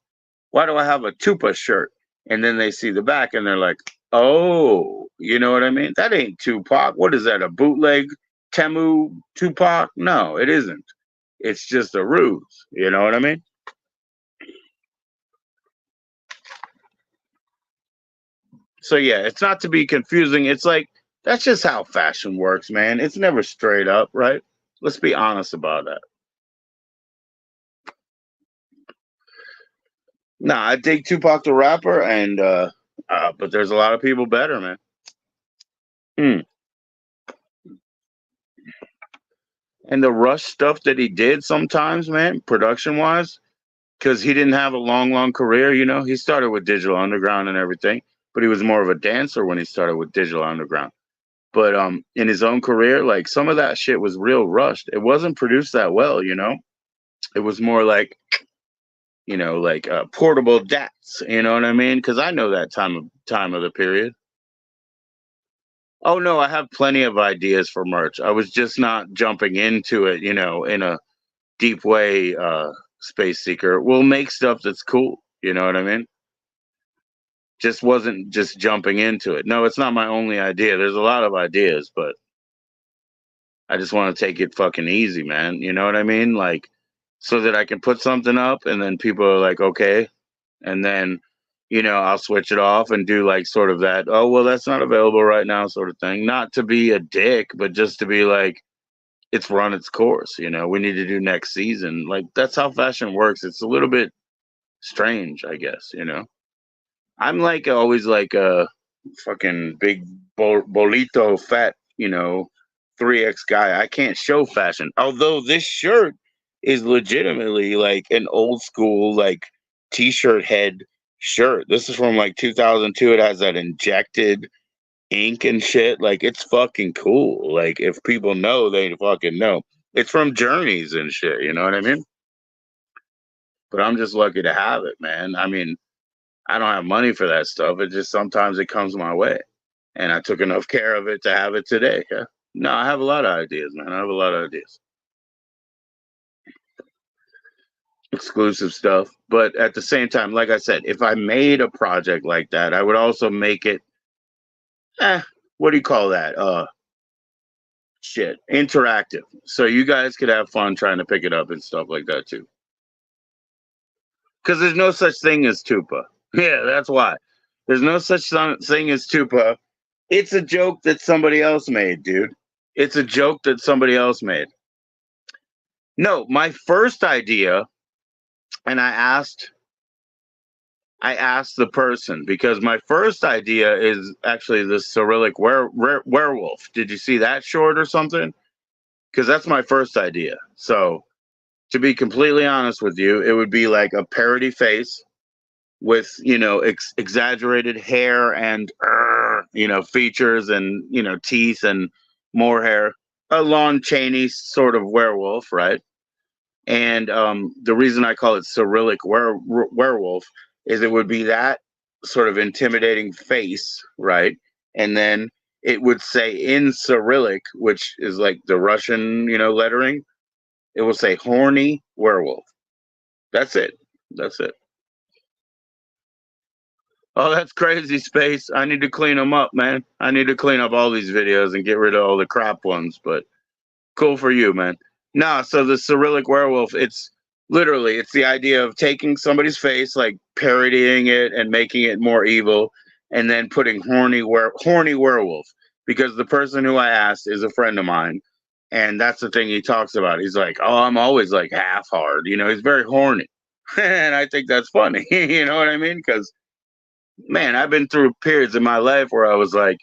Why do I have a Tupa shirt? And then they see the back and they're like, oh, you know what I mean? That ain't Tupac. What is that? A bootleg Temu Tupac? No, it isn't. It's just a ruse. You know what I mean? So yeah, it's not to be confusing. It's like that's just how fashion works, man. It's never straight up, right? Let's be honest about that. Nah, I dig Tupac the rapper, and but there's a lot of people better, man. Mm. And the rush stuff that he did sometimes, man, production wise, because he didn't have a long career. You know, he started with Digital Underground and everything, but he was more of a dancer when he started with Digital Underground. But in his own career, like some of that shit was real rushed. It wasn't produced that well, you know. It was more like, you know, like portable DATs. You know what I mean? Because I know that time of the period. Oh no, I have plenty of ideas for merch. I was just not jumping into it, you know, in a deep way. Space Seeker. We'll make stuff that's cool. You know what I mean? Just wasn't just jumping into it. No, it's not my only idea. There's a lot of ideas, but I just want to take it fucking easy, man. You know what I mean? Like, so that I can put something up and then people are like, okay. And then, you know, I'll switch it off and do like sort of that, oh, well, that's not available right now, sort of thing. Not to be a dick, but just to be like, it's run its course. You know, we need to do next season. Like, that's how fashion works. It's a little bit strange, I guess, you know? I'm like always like a fucking big bolito fat, you know, 3X guy. I can't show fashion. Although this shirt is legitimately like an old school like t-shirt head shirt. This is from like 2002. It has that injected ink and shit. Like it's fucking cool. Like if people know, they fucking know. It's from Journeys and shit, you know what I mean? But I'm just lucky to have it, man. I mean, I don't have money for that stuff. It just sometimes it comes my way, and I took enough care of it to have it today. Yeah. No, I have a lot of ideas, man. I have a lot of ideas. Exclusive stuff. But at the same time, like I said, if I made a project like that, I would also make it, what do you call that? Shit, interactive. So you guys could have fun trying to pick it up and stuff like that too. Because there's no such thing as Tupa. Yeah, that's why. There's no such thing as Tupa. It's a joke that somebody else made, dude. It's a joke that somebody else made. No, my first idea, and I asked the person, because my first idea is actually the Cyrillic werewolf. Did you see that short or something? Because that's my first idea. So, to be completely honest with you, it would be like a parody face with, exaggerated hair and, features and, teeth and more hair. A Lon Chaney sort of werewolf, right? And the reason I call it Cyrillic werewolf is it would be that sort of intimidating face, right? And then it would say in Cyrillic, which is like the Russian, lettering, it will say horny werewolf. That's it. That's it. Oh, that's crazy, Space. I need to clean them up, man. I need to clean up all these videos and get rid of all the crap ones, but cool for you, man. Nah, so the Cyrillic werewolf, it's the idea of taking somebody's face, like parodying it and making it more evil, and then putting horny werewolf. Because the person who I asked is a friend of mine, and that's the thing he talks about. He's like, "Oh, I'm always like half hard," he's very horny, and I think that's funny. You know what I mean? Because man, I've been through periods in my life where I was like,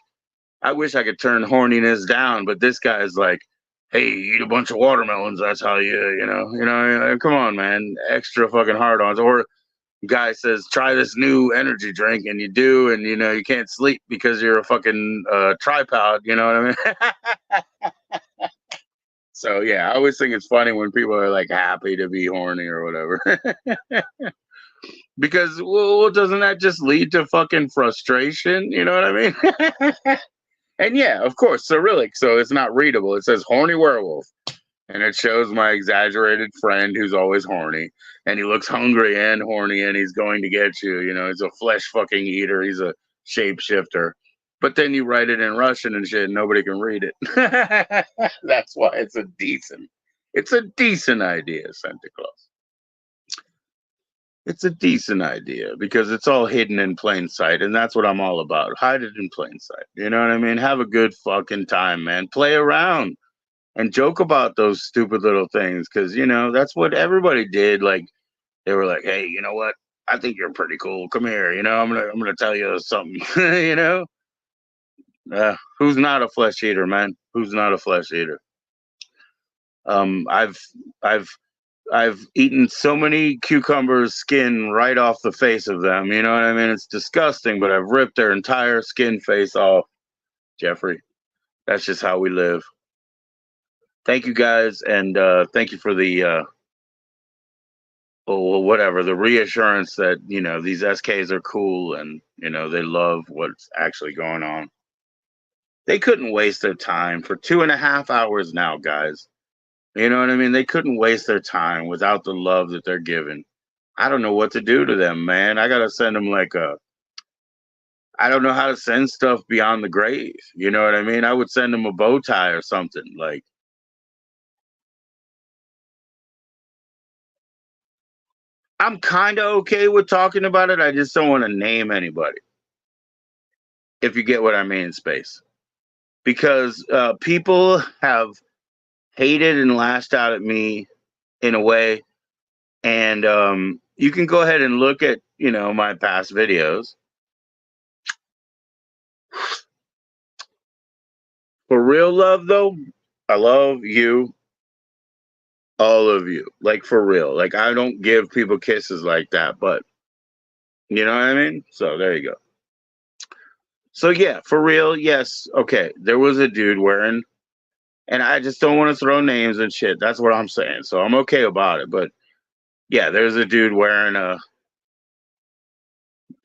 I wish I could turn horniness down, but this guy is like, hey, eat a bunch of watermelons. That's how come on, man, extra fucking hard ons. Or guy says, try this new energy drink, and you do, and you can't sleep because you're a fucking tripod. You know what I mean? So yeah, I always think it's funny when people are like happy to be horny or whatever. Because well, doesn't that just lead to fucking frustration? You know what I mean? And yeah, of course, Cyrillic, so it's not readable. It says horny werewolf. And it shows my exaggerated friend who's always horny. And he looks hungry and horny, and he's going to get you. He's a flesh fucking eater. He's a shapeshifter. But then you write it in Russian and shit, and nobody can read it. That's why it's a decent idea, Santa Claus. It's a decent idea because it's all hidden in plain sight, and that's what I'm all about. Hide it in plain sight. You know what I mean? Have a good fucking time, man. Play around and joke about those stupid little things, because that's what everybody did. Like they were like, "Hey, you know what? I think you're pretty cool. Come here. I'm gonna tell you something." Who's not a flesh eater, man? Who's not a flesh eater? I've eaten so many cucumbers skin right off the face of them. You know what I mean? It's disgusting, but I've ripped their entire skin face off, Jeffrey. That's just how we live. Thank you guys, and thank you for the whatever, the reassurance that these SKs are cool and they love what's actually going on. They couldn't waste their time for 2.5 hours now, guys. You know what I mean? They couldn't waste their time without the love that they're given. I don't know what to do to them, man. I gotta send them I don't know how to send stuff beyond the grave. You know what I mean? I would send them a bow tie or something. Like, I'm kind of okay with talking about it. I just don't want to name anybody. If you get what I mean, Space. Because people have hated and lashed out at me in a way. And you can go ahead and look at, my past videos. For real love, though, I love you, all of you. Like, for real. Like, I don't give people kisses like that, but you know what I mean? So, there you go. So, yeah, for real, yes. Okay, there was a dude wearing, and I just don't want to throw names and shit. That's what I'm saying. So, I'm okay about it. But, yeah, there's a dude wearing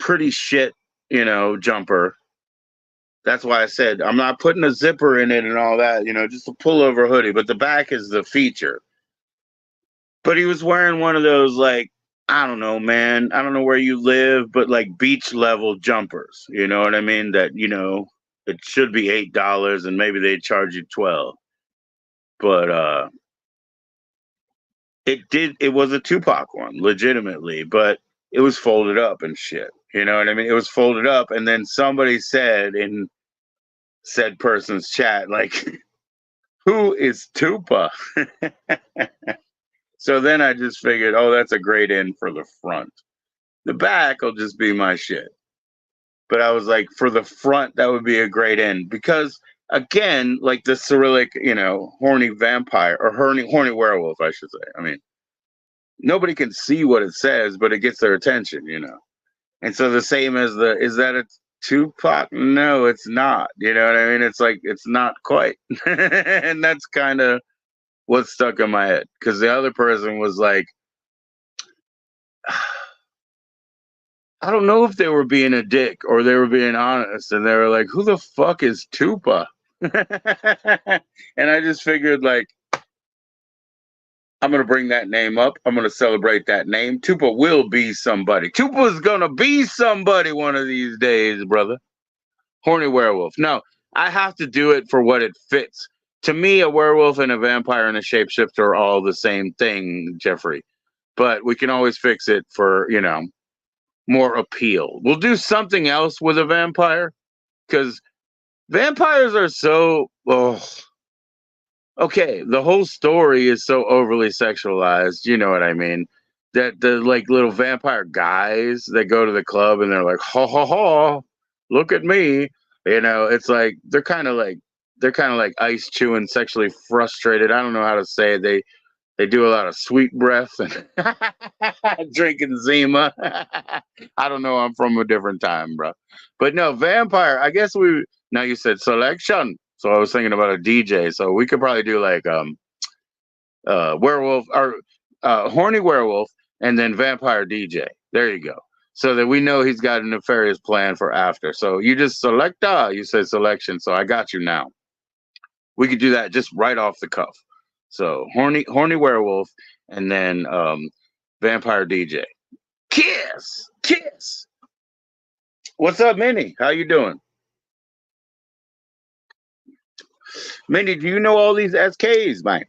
pretty shit, jumper. That's why I said I'm not putting a zipper in it and all that, just a pullover hoodie, but the back is the feature. But he was wearing one of those, like, I don't know, man. I don't know where you live, but like beach level jumpers. You know what I mean? That, it should be $8 and maybe they charge you 12. But it was a Tupac one, legitimately, but it was folded up and shit. You know what I mean? It was folded up, and then somebody said in said person's chat, like, who is Tupac? So then I just figured, oh, that's a great end for the front. The back will just be my shit. But I was like, for the front, that would be a great end. Because, again, like the Cyrillic, horny vampire, or horny werewolf, I should say. I mean, nobody can see what it says, but it gets their attention, And so the same as is that a Tupac? No, it's not. You know what I mean? It's like, it's not quite. And that's kind of what stuck in my head. Because the other person was like, I don't know if they were being a dick or they were being honest. And they were like, who the fuck is Tupac? And I just figured, like, I'm going to bring that name up. I'm going to celebrate that name. Tupac will be somebody. Tupac's going to be somebody one of these days, brother. Horny werewolf. No, I have to do it for what it fits. To me, a werewolf and a vampire and a shapeshifter are all the same thing, Jeffrey. But we can always fix it for, more appeal. We'll do something else with a vampire, because vampires are so, okay, the whole story is so overly sexualized, you know what I mean? That the like little vampire guys that go to the club and they're like, ha ha ha, look at me. It's like they're kind of like ice chewing, sexually frustrated. I don't know how to say it. They do a lot of sweet breath and drinking Zima. I don't know. I'm from a different time, bro. But no, vampire. I guess now you said selection. So I was thinking about a DJ. So we could probably do like werewolf or horny werewolf and then vampire DJ. There you go. So that we know he's got a nefarious plan for after. So you just you said selection. So I got you now. We could do that just right off the cuff. So horny werewolf and then vampire DJ. Kiss. What's up, Minnie? How you doing? Minnie, do you know all these SKs, man?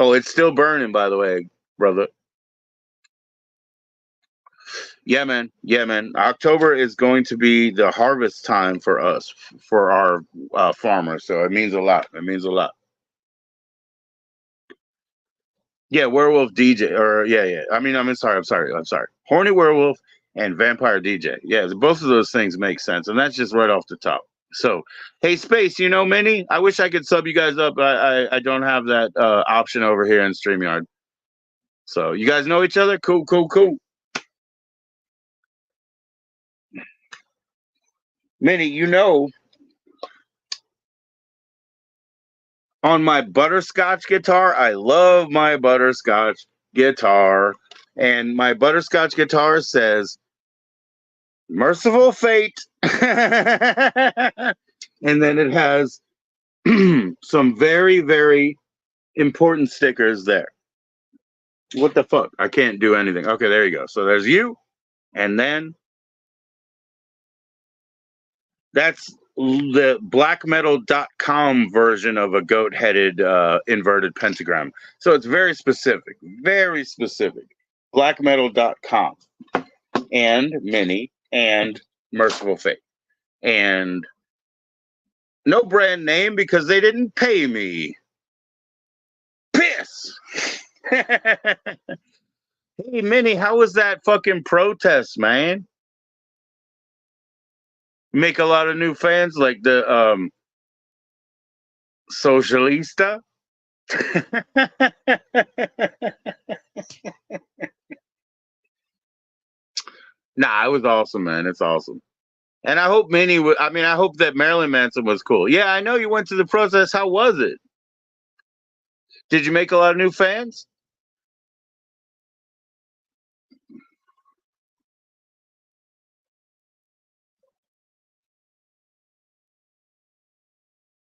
Oh, it's still burning, by the way, brother. Yeah, man. October is going to be the harvest time for us, for our farmers. So it means a lot. Yeah, werewolf DJ, or yeah. I'm sorry. Horny werewolf and vampire DJ. Yeah, both of those things make sense, and that's just right off the top. So, hey, Space, Minnie, I wish I could sub you guys up. I don't have that option over here in StreamYard. So, you guys know each other? Cool. Minnie, on my butterscotch guitar, I love my butterscotch guitar. And my butterscotch guitar says, Merciful Fate. And then it has some very, very important stickers there. What the fuck? I can't do anything. Okay, there you go. So there's you. And then that's the blackmetal.com version of a goat-headed inverted pentagram. So it's very specific. Blackmetal.com. And Minnie and Merciful Fate. And no brand name because they didn't pay me. Piss! Hey, Minnie, how was that fucking protest, man? Make a lot of new fans like the Socialista? Nah, it was awesome, man. It's awesome. And I hope I hope that Marilyn Manson was cool. Yeah, I know you went to the protest. How was it? Did you make a lot of new fans?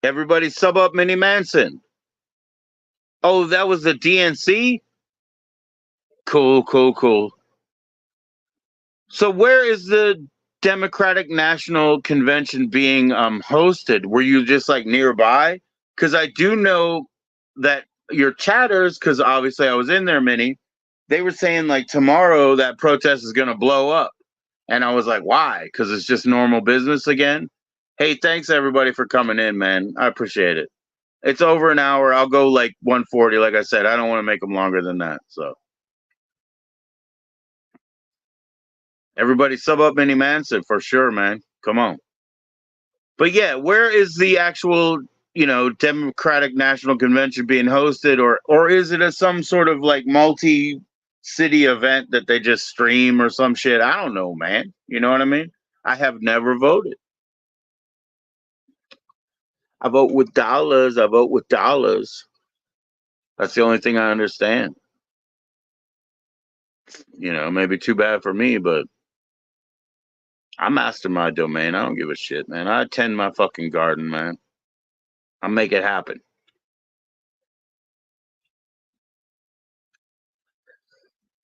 Everybody sub up Mini Manson. Oh, that was the DNC? Cool, cool, cool. So where is the Democratic National Convention being hosted? Were you just like nearby? Because I do know that your chatters, because obviously I was in there, Mini, they were saying like tomorrow that protest is going to blow up. And I was like, why? Because it's just normal business again. Hey, thanks everybody for coming in, man. I appreciate it. It's over an hour. I'll go like 140. Like I said, I don't want to make them longer than that. So everybody sub up Mini Manson for sure, man. Come on. But yeah, where is the actual, Democratic National Convention being hosted, or is it some sort of like multi-city event that they just stream or some shit? I don't know, man. You know what I mean? I have never voted. I vote with dollars. I vote with dollars. That's the only thing I understand. Maybe too bad for me, but I master my domain. I don't give a shit, man. I tend my fucking garden, man. I'll make it happen.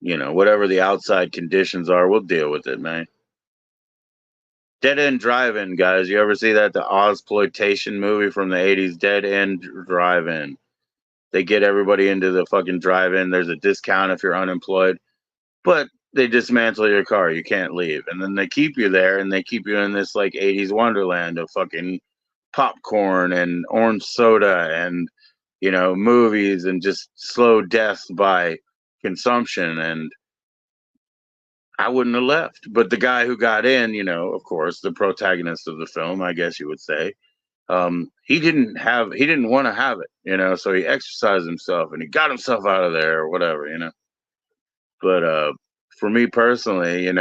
Whatever the outside conditions are, we'll deal with it, man. Dead End Drive-In, guys. You ever see that? The Ozploitation movie from the 80s, Dead End Drive-In. They get everybody into the fucking drive-in. There's a discount if you're unemployed. But they dismantle your car. You can't leave. And then they keep you there, and they keep you in this like 80s wonderland of fucking popcorn and orange soda and, movies and just slow deaths by consumption. And I wouldn't have left. But the guy who got in, of course, the protagonist of the film, I guess you would say, he didn't want to have it, so he exercised himself and he got himself out of there or whatever, But for me personally,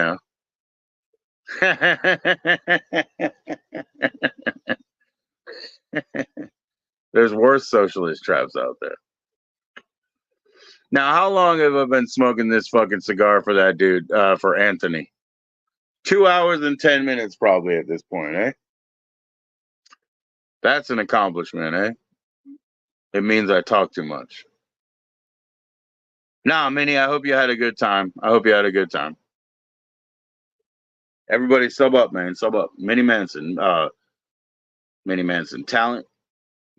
there's worse socialist traps out there. Now, how long have I been smoking this fucking cigar for that dude, for Anthony? 2 hours and 10 minutes probably at this point, eh? That's an accomplishment, eh? It means I talk too much. Nah, Minnie, I hope you had a good time. Everybody sub up, man. Sub up. Mini Manson. Mini Manson Talent.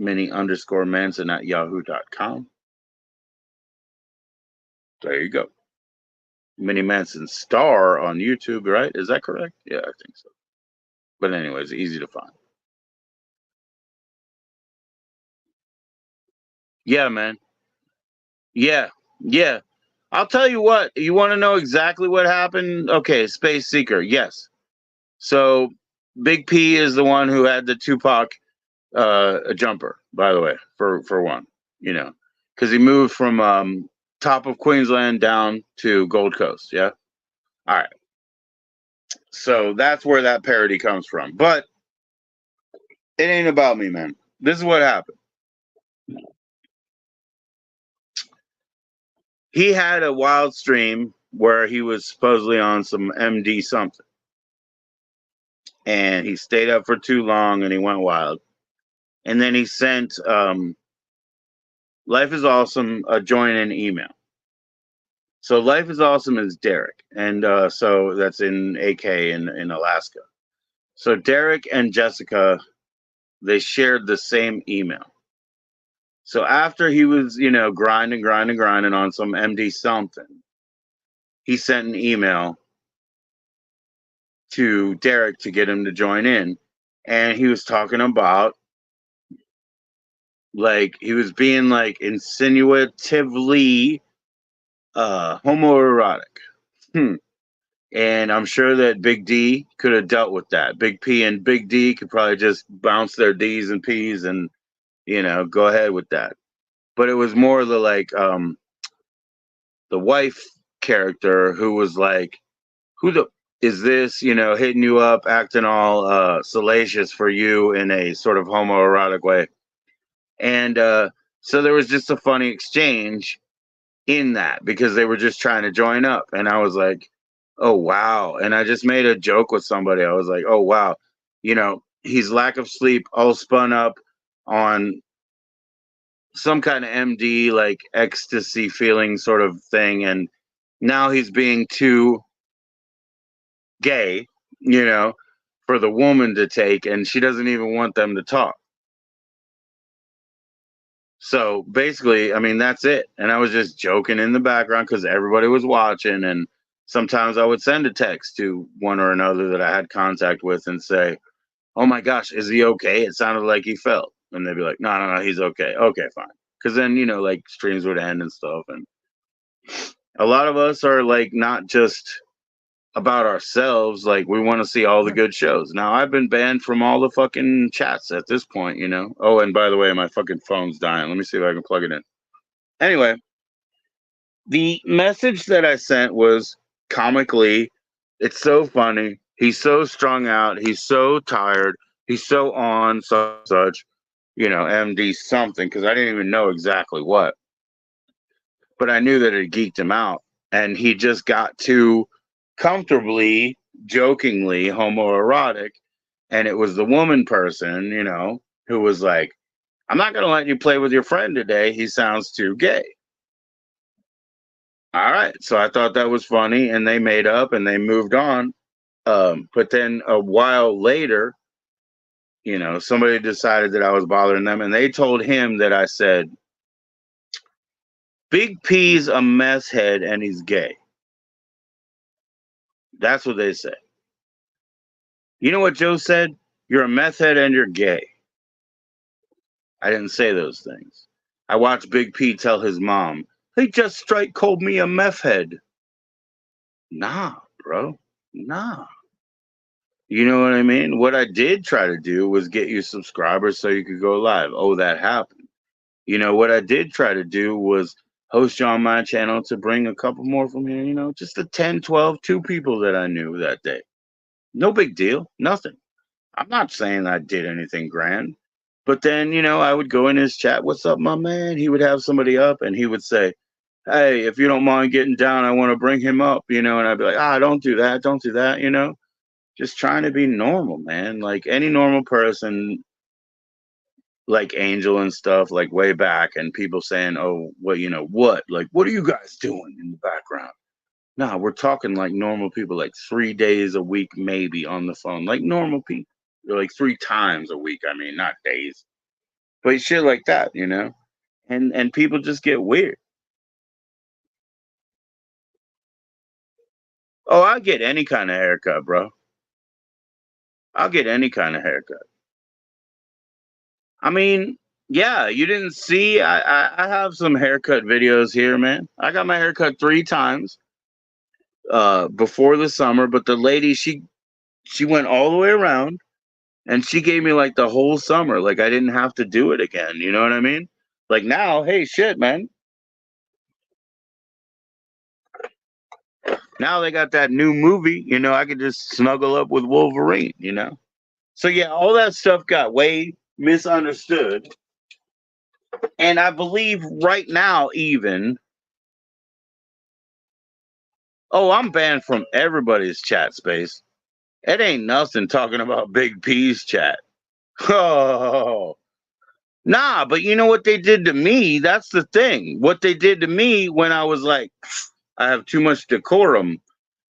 Mini_Manson at yahoo.com. There you go. Mini Manson Star on YouTube, right? Is that correct? Yeah, I think so. But anyways, easy to find. Yeah, man. Yeah. I'll tell you what. You want to know exactly what happened? Okay, Space Seeker. Yes. So Big P is the one who had the Tupac jumper, by the way, for one, because he moved from top of Queensland down to Gold Coast. Yeah. All right. So that's where that parody comes from. But it ain't about me, man. This is what happened. He had a wild stream where he was supposedly on some MD something. And he stayed up for too long and he went wild. And then he sent Life is Awesome a join-in email. So Life is Awesome is Derek. And so that's in AK in Alaska. So Derek and Jessica, they shared the same email. So after he was, grinding on some MD something, he sent an email to Derek to get him to join in. And he was talking about, like, he was being, like, insinuatively homoerotic. And I'm sure that Big D could have dealt with that. Big P and Big D could probably just bounce their D's and P's and, go ahead with that. But it was more the, like, the wife character who was like, who the is this, hitting you up, acting all salacious for you in a sort of homoerotic way. And so there was just a funny exchange in that because they were just trying to join up. And I was like, oh, wow. And I just made a joke with somebody. I was like, oh, wow. He's lack of sleep, all spun up, on some kind of MD, like ecstasy feeling sort of thing. And now he's being too gay, for the woman to take, and she doesn't even want them to talk. So basically, I mean, that's it. And I was just joking in the background because everybody was watching. And sometimes I would send a text to one or another that I had contact with and say, "Oh my gosh, is he okay? It sounded like he fell." And they'd be like, "No, no, no, he's okay. Okay, fine." Because then, like streams would end and stuff. And a lot of us are like not just about ourselves. Like we want to see all the good shows. Now I've been banned from all the fucking chats at this point. Oh, and by the way, my fucking phone's dying. Let me see if I can plug it in. Anyway, the message that I sent was comically, it's so funny. He's so strung out. He's so tired. He's so on such, MD something, because I didn't even know exactly what. But I knew that it geeked him out. And he just got too comfortably, jokingly homoerotic. And it was the woman person, who was like, "I'm not going to let you play with your friend today. He sounds too gay." All right. So I thought that was funny, and they made up and they moved on. But then a while later, somebody decided that I was bothering them, and they told him that I said, "Big P's a mess head and he's gay." That's what they said. You know what Joe said? "You're a meth head and you're gay." I didn't say those things. I watched Big P tell his mom, "They just straight called me a meth head." Nah, bro. Nah. You know what I mean? What I did try to do was get you subscribers so you could go live. Oh, that happened. What I did try to do was host you on my channel to bring a couple more from here, just the 10, 12, 2 people that I knew that day. No big deal. Nothing. I'm not saying I did anything grand. But then, I would go in his chat, "What's up, my man?" He would have somebody up and he would say, "Hey, if you don't mind getting down, I want to bring him up," and I'd be like, "Don't do that. Don't do that. Just trying to be normal, man. Like any normal person, like Angel and stuff, like way back, and people saying, "Oh, what, what? Like, what are you guys doing in the background?" Nah, we're talking like normal people, like 3 days a week, maybe on the phone, like normal people. Like 3 times a week. I mean, not days, but shit like that. And people just get weird. Oh, I get any kind of haircut, bro. I'll get any kind of haircut. I mean, yeah, you didn't see. I have some haircut videos here, man. I got my haircut 3 times before the summer, but the lady she went all the way around and she gave me like the whole summer. Like I didn't have to do it again. You know what I mean? Like now, hey, shit, man. Now they got that new movie. I could just snuggle up with Wolverine. So yeah, all that stuff got way misunderstood. And I believe right now, even, oh, I'm banned from everybody's chat space. It ain't nothing talking about Big P's chat. Oh, nah, but you know what they did to me? That's the thing. What they did to me when I was like, I have too much decorum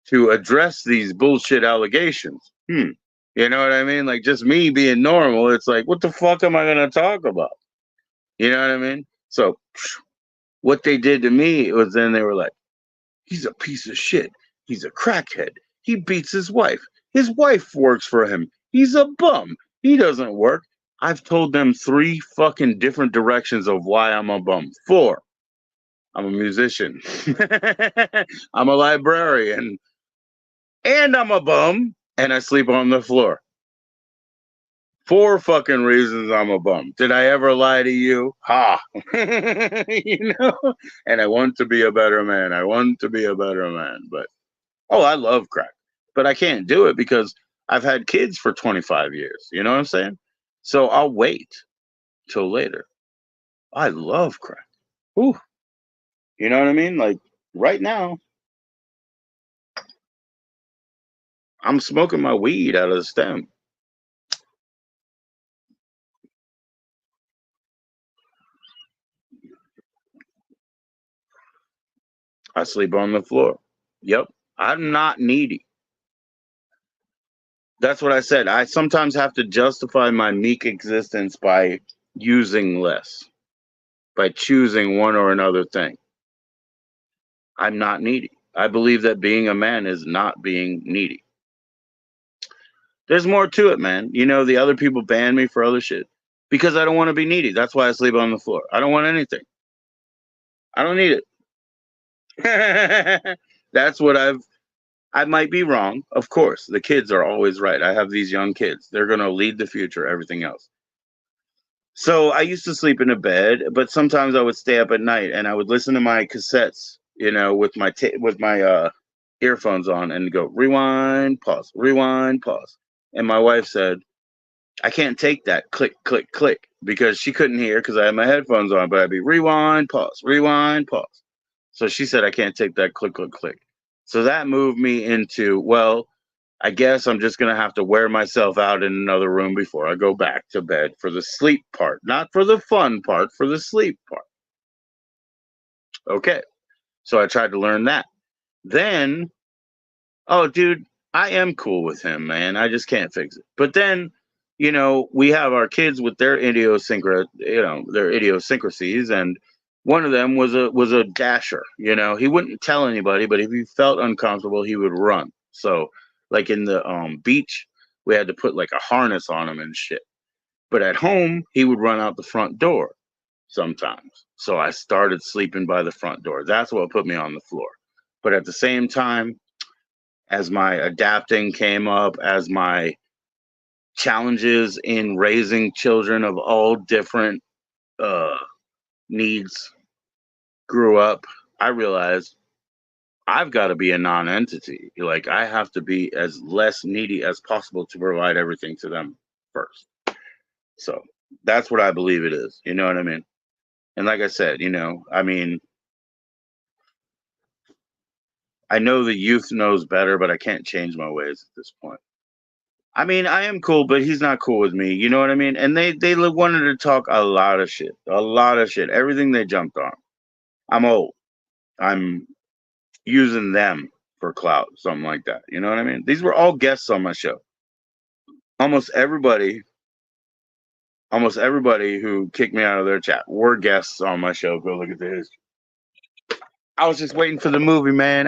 to address these bullshit allegations. You know what I mean? Like just me being normal, it's like, what the fuck am I gonna talk about? You know what I mean? So what they did to me was then they were like, "He's a piece of shit. He's a crackhead. He beats his wife. His wife works for him. He's a bum. He doesn't work." I've told them 3 fucking different directions of why I'm a bum. 4. I'm a musician. I'm a librarian. And I'm a bum. And I sleep on the floor. 4 fucking reasons I'm a bum. Did I ever lie to you? Ha! And I want to be a better man. I want to be a better man. But, oh, I love crack. But I can't do it because I've had kids for 25 years. You know what I'm saying? So I'll wait till later. I love crack. Ooh. You know what I mean? Like, right now, I'm smoking my weed out of the stem. I sleep on the floor. Yep. I'm not needy. That's what I said. I sometimes have to justify my meek existence by using less, by choosing one or another thing. I'm not needy. I believe that being a man is not being needy. There's more to it, man. You know, the other people ban me for other shit because I don't want to be needy. That's why I sleep on the floor. I don't want anything. I don't need it. That's what I might be wrong. Of course, the kids are always right. I have these young kids. They're going to lead the future, everything else. So I used to sleep in a bed, but sometimes I would stay up at night and I would listen to my cassettes, you know, with my earphones on and go rewind, pause. And my wife said, I can't take that click, click, click because she couldn't hear because I had my headphones on, but I'd be rewind, pause, rewind, pause. So she said, I can't take that click, click, click. So that moved me into, well, I guess I'm just going to have to wear myself out in another room before I go back to bed for the sleep part, not for the fun part, for the sleep part. Okay. So I tried to learn that. Then, oh, dude, I am cool with him, man. I just can't fix it. But then, you know, we have our kids with their idiosyncrasies, and one of them was a dasher. You know, he wouldn't tell anybody, but if he felt uncomfortable, he would run. So, like in the beach, we had to put like a harness on him and shit. But at home, he would run out the front door sometimes. So I started sleeping by the front door. That's what put me on the floor. But at the same time, as my adapting came up, as my challenges in raising children of all different needs grew up, I realized I've got to be a non-entity. Like I have to be as less needy as possible to provide everything to them first. So that's what I believe it is. You know what I mean? And like I said, you know, I mean, I know the youth knows better, but I can't change my ways at this point. I mean, I am cool, but he's not cool with me. You know what I mean? And they wanted to talk a lot of shit, everything they jumped on. I'm old. I'm using them for clout, something like that. You know what I mean? These were all guests on my show. Almost everybody who kicked me out of their chat were guests on my show. Go look at the history. I was just waiting for the movie, man.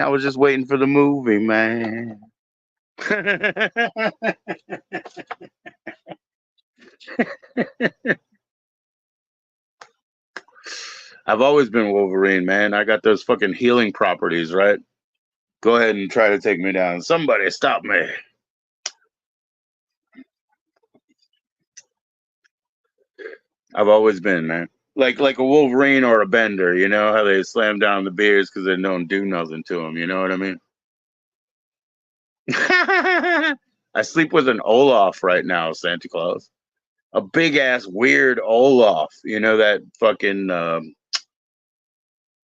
I've always been Wolverine, man. I got those fucking healing properties, right? Go ahead and try to take me down. Somebody stop me. I've always been, man. Like a Wolverine or a Bender, you know how they slam down the beers because they don't do nothing to them. You know what I mean? I sleep with an Olaf right now, Santa Claus. A big ass weird Olaf. You know that fucking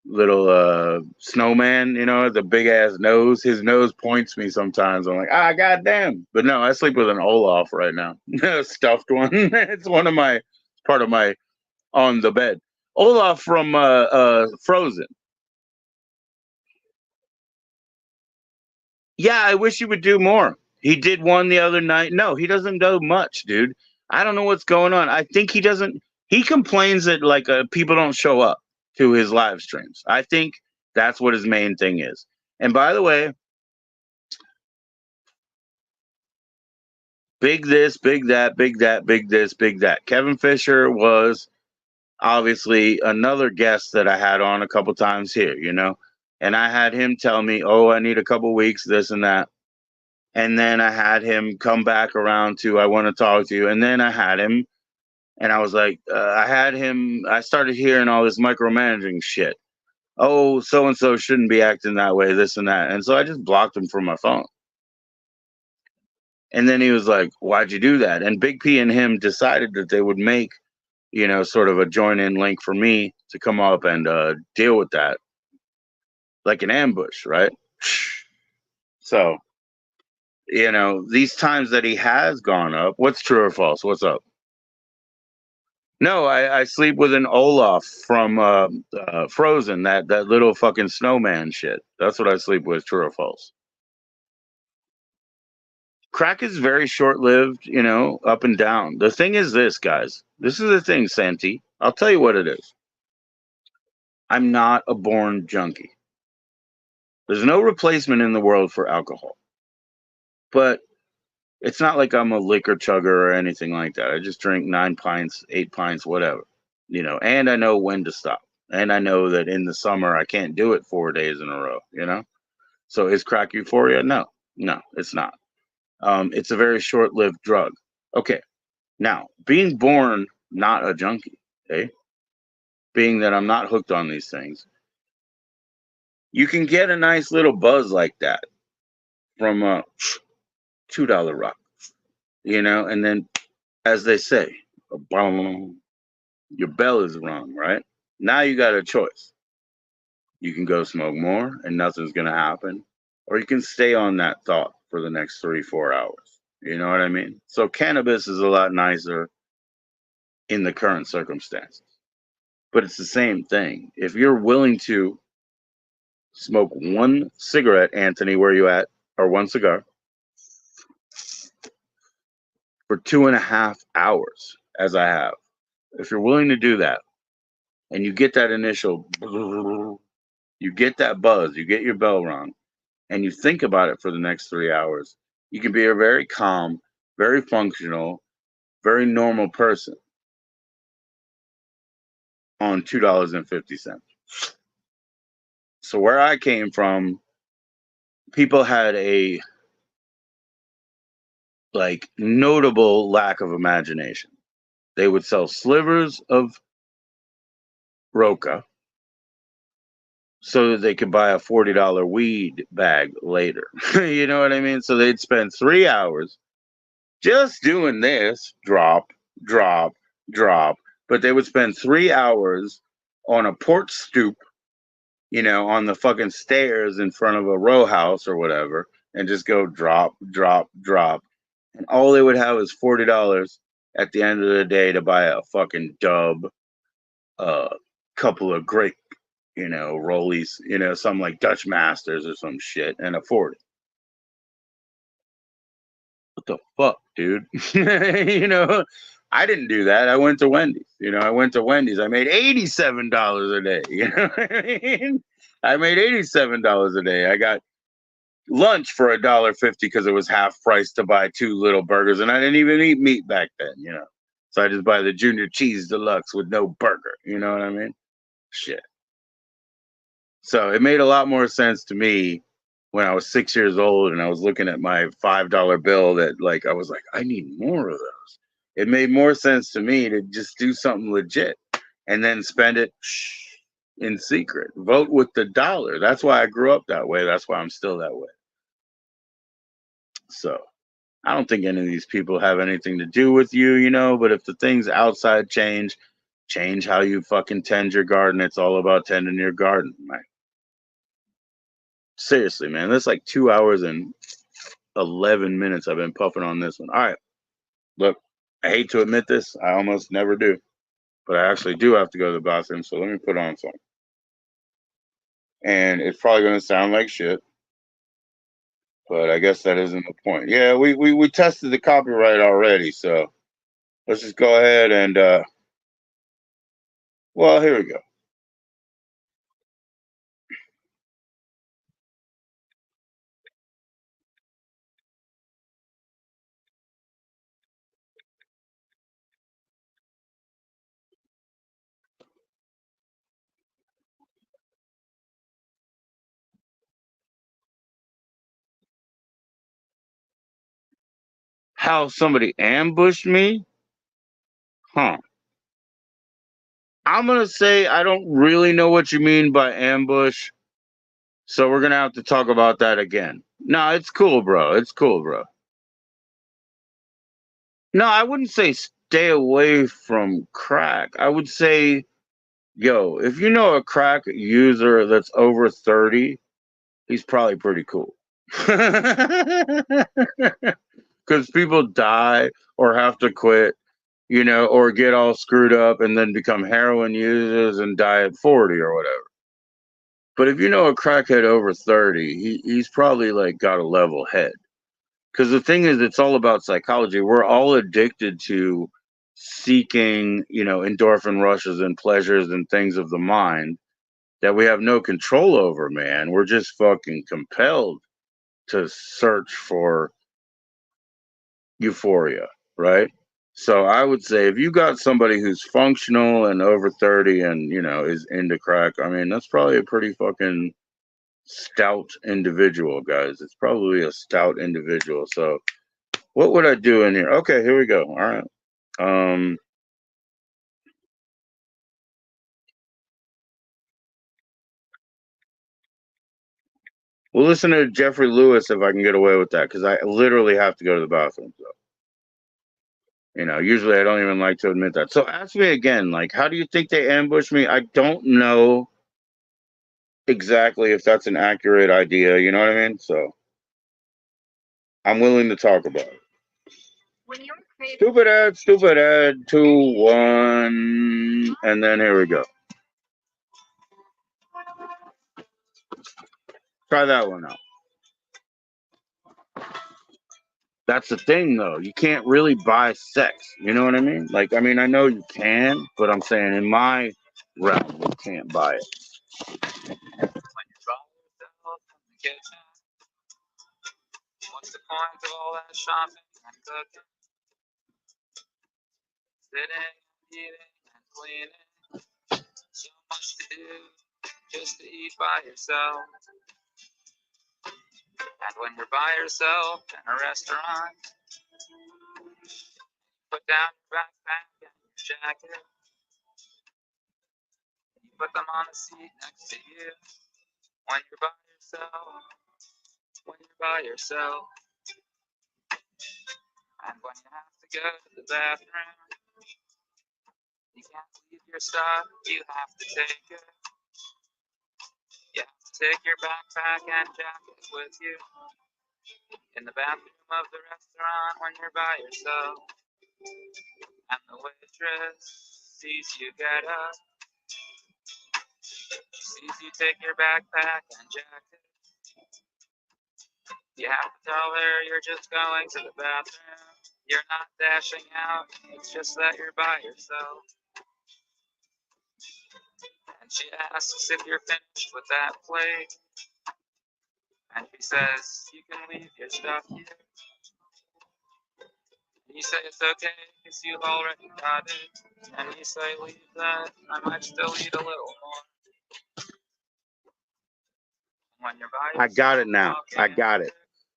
little snowman, you know, the big ass nose. His nose points me sometimes. I'm like, goddamn. But no, I sleep with an Olaf right now. A stuffed one. It's part of my on the bed. Olaf from Frozen. Yeah, I wish he would do more. He did one the other night. No, he doesn't do much, dude. I don't know what's going on. I think he doesn't. He complains that like people don't show up to his live streams. I think that's what his main thing is. And by the way, big this, big that, big that, big this, big that. Kevin Fisher was obviously another guest that I had on a couple times here, you know, and I had him tell me, oh, I need a couple weeks, this and that. And then I had him come back around to, I want to talk to you. And then I had him, and I was like, I started hearing all this micromanaging shit. Oh, so and so shouldn't be acting that way, this and that. And so I just blocked him from my phone. And then he was like, why'd you do that? And Big P and him decided that they would make, you know, sort of a join in link for me to come up and deal with that like an ambush, right? So, you know, these times that he has gone up, what's true or false? What's up? No, I sleep with an Olaf from Frozen, that little fucking snowman shit. That's what I sleep with, true or false. Crack is very short-lived, you know, up and down. The thing is this, guys. This is the thing, Santi. I'll tell you what it is. I'm not a born junkie. There's no replacement in the world for alcohol. But it's not like I'm a liquor chugger or anything like that. I just drink 9 pints, 8 pints, whatever. You know, and I know when to stop. And I know that in the summer I can't do it 4 days in a row, you know? So is crack euphoria? No. No, it's not. It's a very short-lived drug. Okay. Now, being born not a junkie, okay? Being that I'm not hooked on these things, you can get a nice little buzz like that from a $2 rock, you know, and then, as they say, boom, your bell is rung, right? Now you got a choice. You can go smoke more and nothing's going to happen, or you can stay on that thought for the next 3-4 hours. You know what I mean? So cannabis is a lot nicer in the current circumstances, but it's the same thing. If you're willing to smoke one cigarette, Anthony, where you at, or one cigar for 2.5 hours, as I have, if you're willing to do that, and you get that initial, you get that buzz, you get your bell rung, and you think about it for the next 3 hours, you can be a very calm, very functional, very normal person on $2.50. So where I came from, people had a like notable lack of imagination. They would sell slivers of Roca so that they could buy a $40 weed bag later. You know what I mean? So they'd spend 3 hours just doing this, drop, drop, drop. But they would spend 3 hours on a porch stoop, you know, on the fucking stairs in front of a row house or whatever, and just go drop, drop, drop. And all they would have is $40 at the end of the day to buy a fucking dub, a couple of grape, you know, rollies, you know, something like Dutch Masters or some shit, and afford it. What the fuck, dude? You know, I didn't do that. I went to Wendy's. You know, I went to Wendy's. I made $87 a day. You know what I mean? I made $87 a day. I got lunch for $1.50 because it was half price to buy 2 little burgers, and I didn't even eat meat back then. You know, so I just buy the Junior Cheese Deluxe with no burger. You know what I mean? Shit. So it made a lot more sense to me when I was 6 years old and I was looking at my $5 bill that like I was like, I need more of those. It made more sense to me to just do something legit and then spend it in secret. Vote with the dollar. That's why I grew up that way. That's why I'm still that way. So I don't think any of these people have anything to do with you, you know, but if the things outside change how you fucking tend your garden. It's all about tending your garden, man. Seriously, man. That's like 2 hours and 11 minutes I've been puffing on this one. All right. Look, I hate to admit this. I almost never do. But I actually do have to go to the bathroom, so let me put on something. And it's probably going to sound like shit. But I guess that isn't the point. Yeah, we tested the copyright already, so let's just go ahead and, well, here we go. How somebody ambushed me? Huh. I'm going to say I don't really know what you mean by ambush. So we're going to have to talk about that again. No, it's cool, bro. It's cool, bro. No, I wouldn't say stay away from crack. I would say, yo, if you know a crack user that's over 30, he's probably pretty cool. Because people die or have to quit, you know, or get all screwed up and then become heroin users and die at 40 or whatever. But if you know a crackhead over 30, he's probably like got a level head. Because the thing is, it's all about psychology. We're all addicted to seeking, you know, endorphin rushes and pleasures and things of the mind that we have no control over, man. We're just fucking compelled to search for euphoria, right? So I would say if you got somebody who's functional and over 30 and, you know, is into crack, I mean, that's probably a pretty fucking stout individual, guys. It's probably a stout individual. So what would I do in here? Okay, here we go. All right. We'll listen to Jeffrey Lewis if I can get away with that, because I literally have to go to the bathroom. So, you know, usually I don't even like to admit that. So ask me again, like, how do you think they ambushed me? I don't know exactly if that's an accurate idea. You know what I mean? So I'm willing to talk about it. Stupid ad, 2, 1, and then here we go. Try that one out. That's the thing, though. You can't really buy sex. You know what I mean? Like, I mean, I know you can, but I'm saying in my realm, you can't buy it. What's the point of all that shopping and cooking? Sitting, eating, and cleaning. So much to do just to eat by yourself. And when you're by yourself in a restaurant, put down your backpack and your jacket. You put them on the seat next to you. When you're by yourself, when you're by yourself. And when you have to go to the bathroom, you can't leave your stuff, you have to take it. You have to take your backpack and jacket with you in the bathroom of the restaurant when you're by yourself. And the waitress sees you get up, sees you take your backpack and jacket. You have to tell her you're just going to the bathroom. You're not dashing out, it's just that you're by yourself. And she asks if you're finished with that plate. And she says, you can leave your stuff here. And you say it's okay, because you've already got it. And you say, leave that, I might still eat a little more. When you're by yourself, I got it now. I got it.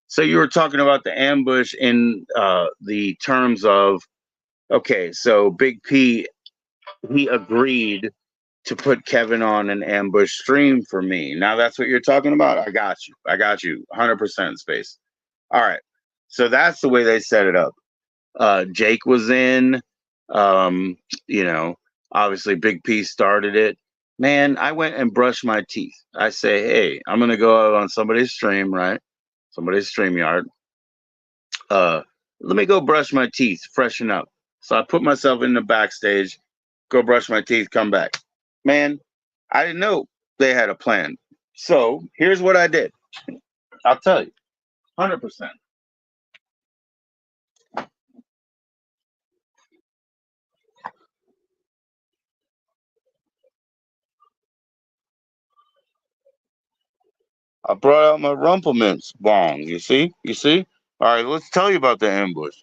So you were talking about the ambush in the terms of, okay, so Big P, he agreed to put Kevin on an ambush stream for me. Now that's what you're talking about? I got you. I got you. 100% space. All right. So that's the way they set it up. Jake was in, you know, obviously Big P started it. Man, I went and brushed my teeth. I say, hey, I'm going to go out on somebody's stream, right? Somebody's StreamYard. Let me go brush my teeth, freshen up. So I put myself in the backstage, go brush my teeth, come back. Man, I didn't know they had a plan. So here's what I did. I'll tell you, 100%. I brought out my Rumplemints bong. You see? You see? All right, let's tell you about the ambush.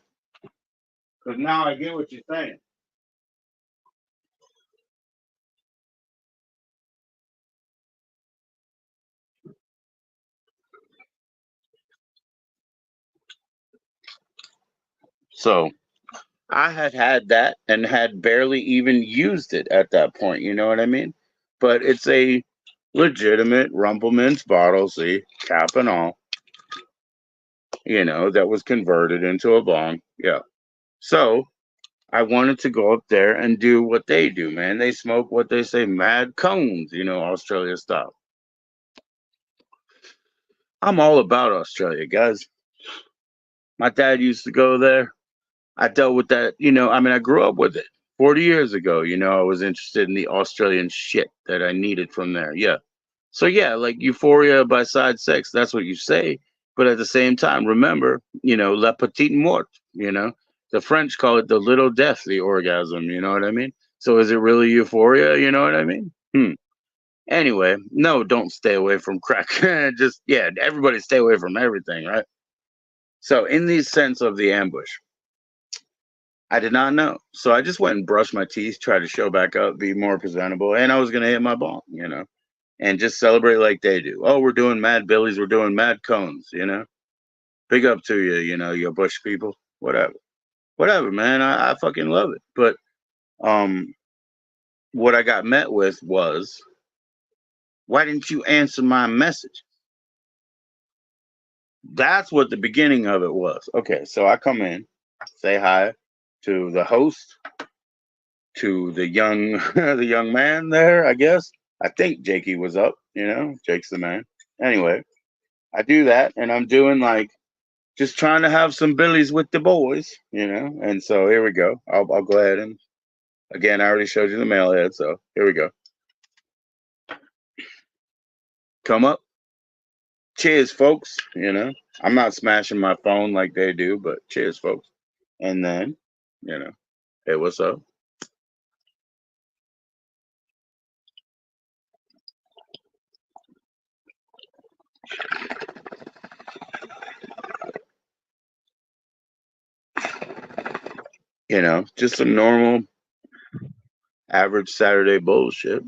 Because now I get what you're saying. So I had that and had barely even used it at that point. You know what I mean? But it's a legitimate Rumplemints bottle, see, cap and all, you know, that was converted into a bong. Yeah. So I wanted to go up there and do what they do, man. They smoke what they say mad cones, you know, Australia style. I'm all about Australia, guys. My dad used to go there. I dealt with that, I mean, I grew up with it 40 years ago. I was interested in the Australian shit that I needed from there. Yeah. So, yeah, like euphoria by side sex, that's what you say. But at the same time, remember, la petite mort, the French call it the little death, the orgasm. You know what I mean? So is it really euphoria? You know what I mean? Anyway, no, don't stay away from crack. Just, yeah, everybody stay away from everything, right? So, in the sense of the ambush, I did not know. So I just went and brushed my teeth, tried to show back up, be more presentable, and I was going to hit my ball, and just celebrate like they do. Oh, we're doing mad billies, we're doing mad cones, Big up to you, your bush people, whatever. Whatever, man. I fucking love it. But what I got met with was, why didn't you answer my message? That's what the beginning of it was. Okay, so I come in, say hi to the host, to the young the young man there, I guess. I think Jakey was up, Jake's the man. Anyway, I do that and I'm doing like just trying to have some billies with the boys, And so here we go. I'll go ahead and again, I already showed you the mail head, so here we go. Come up. Cheers, folks. I'm not smashing my phone like they do, but cheers, folks. And then, hey, what's up? Just some normal, average Saturday bullshit.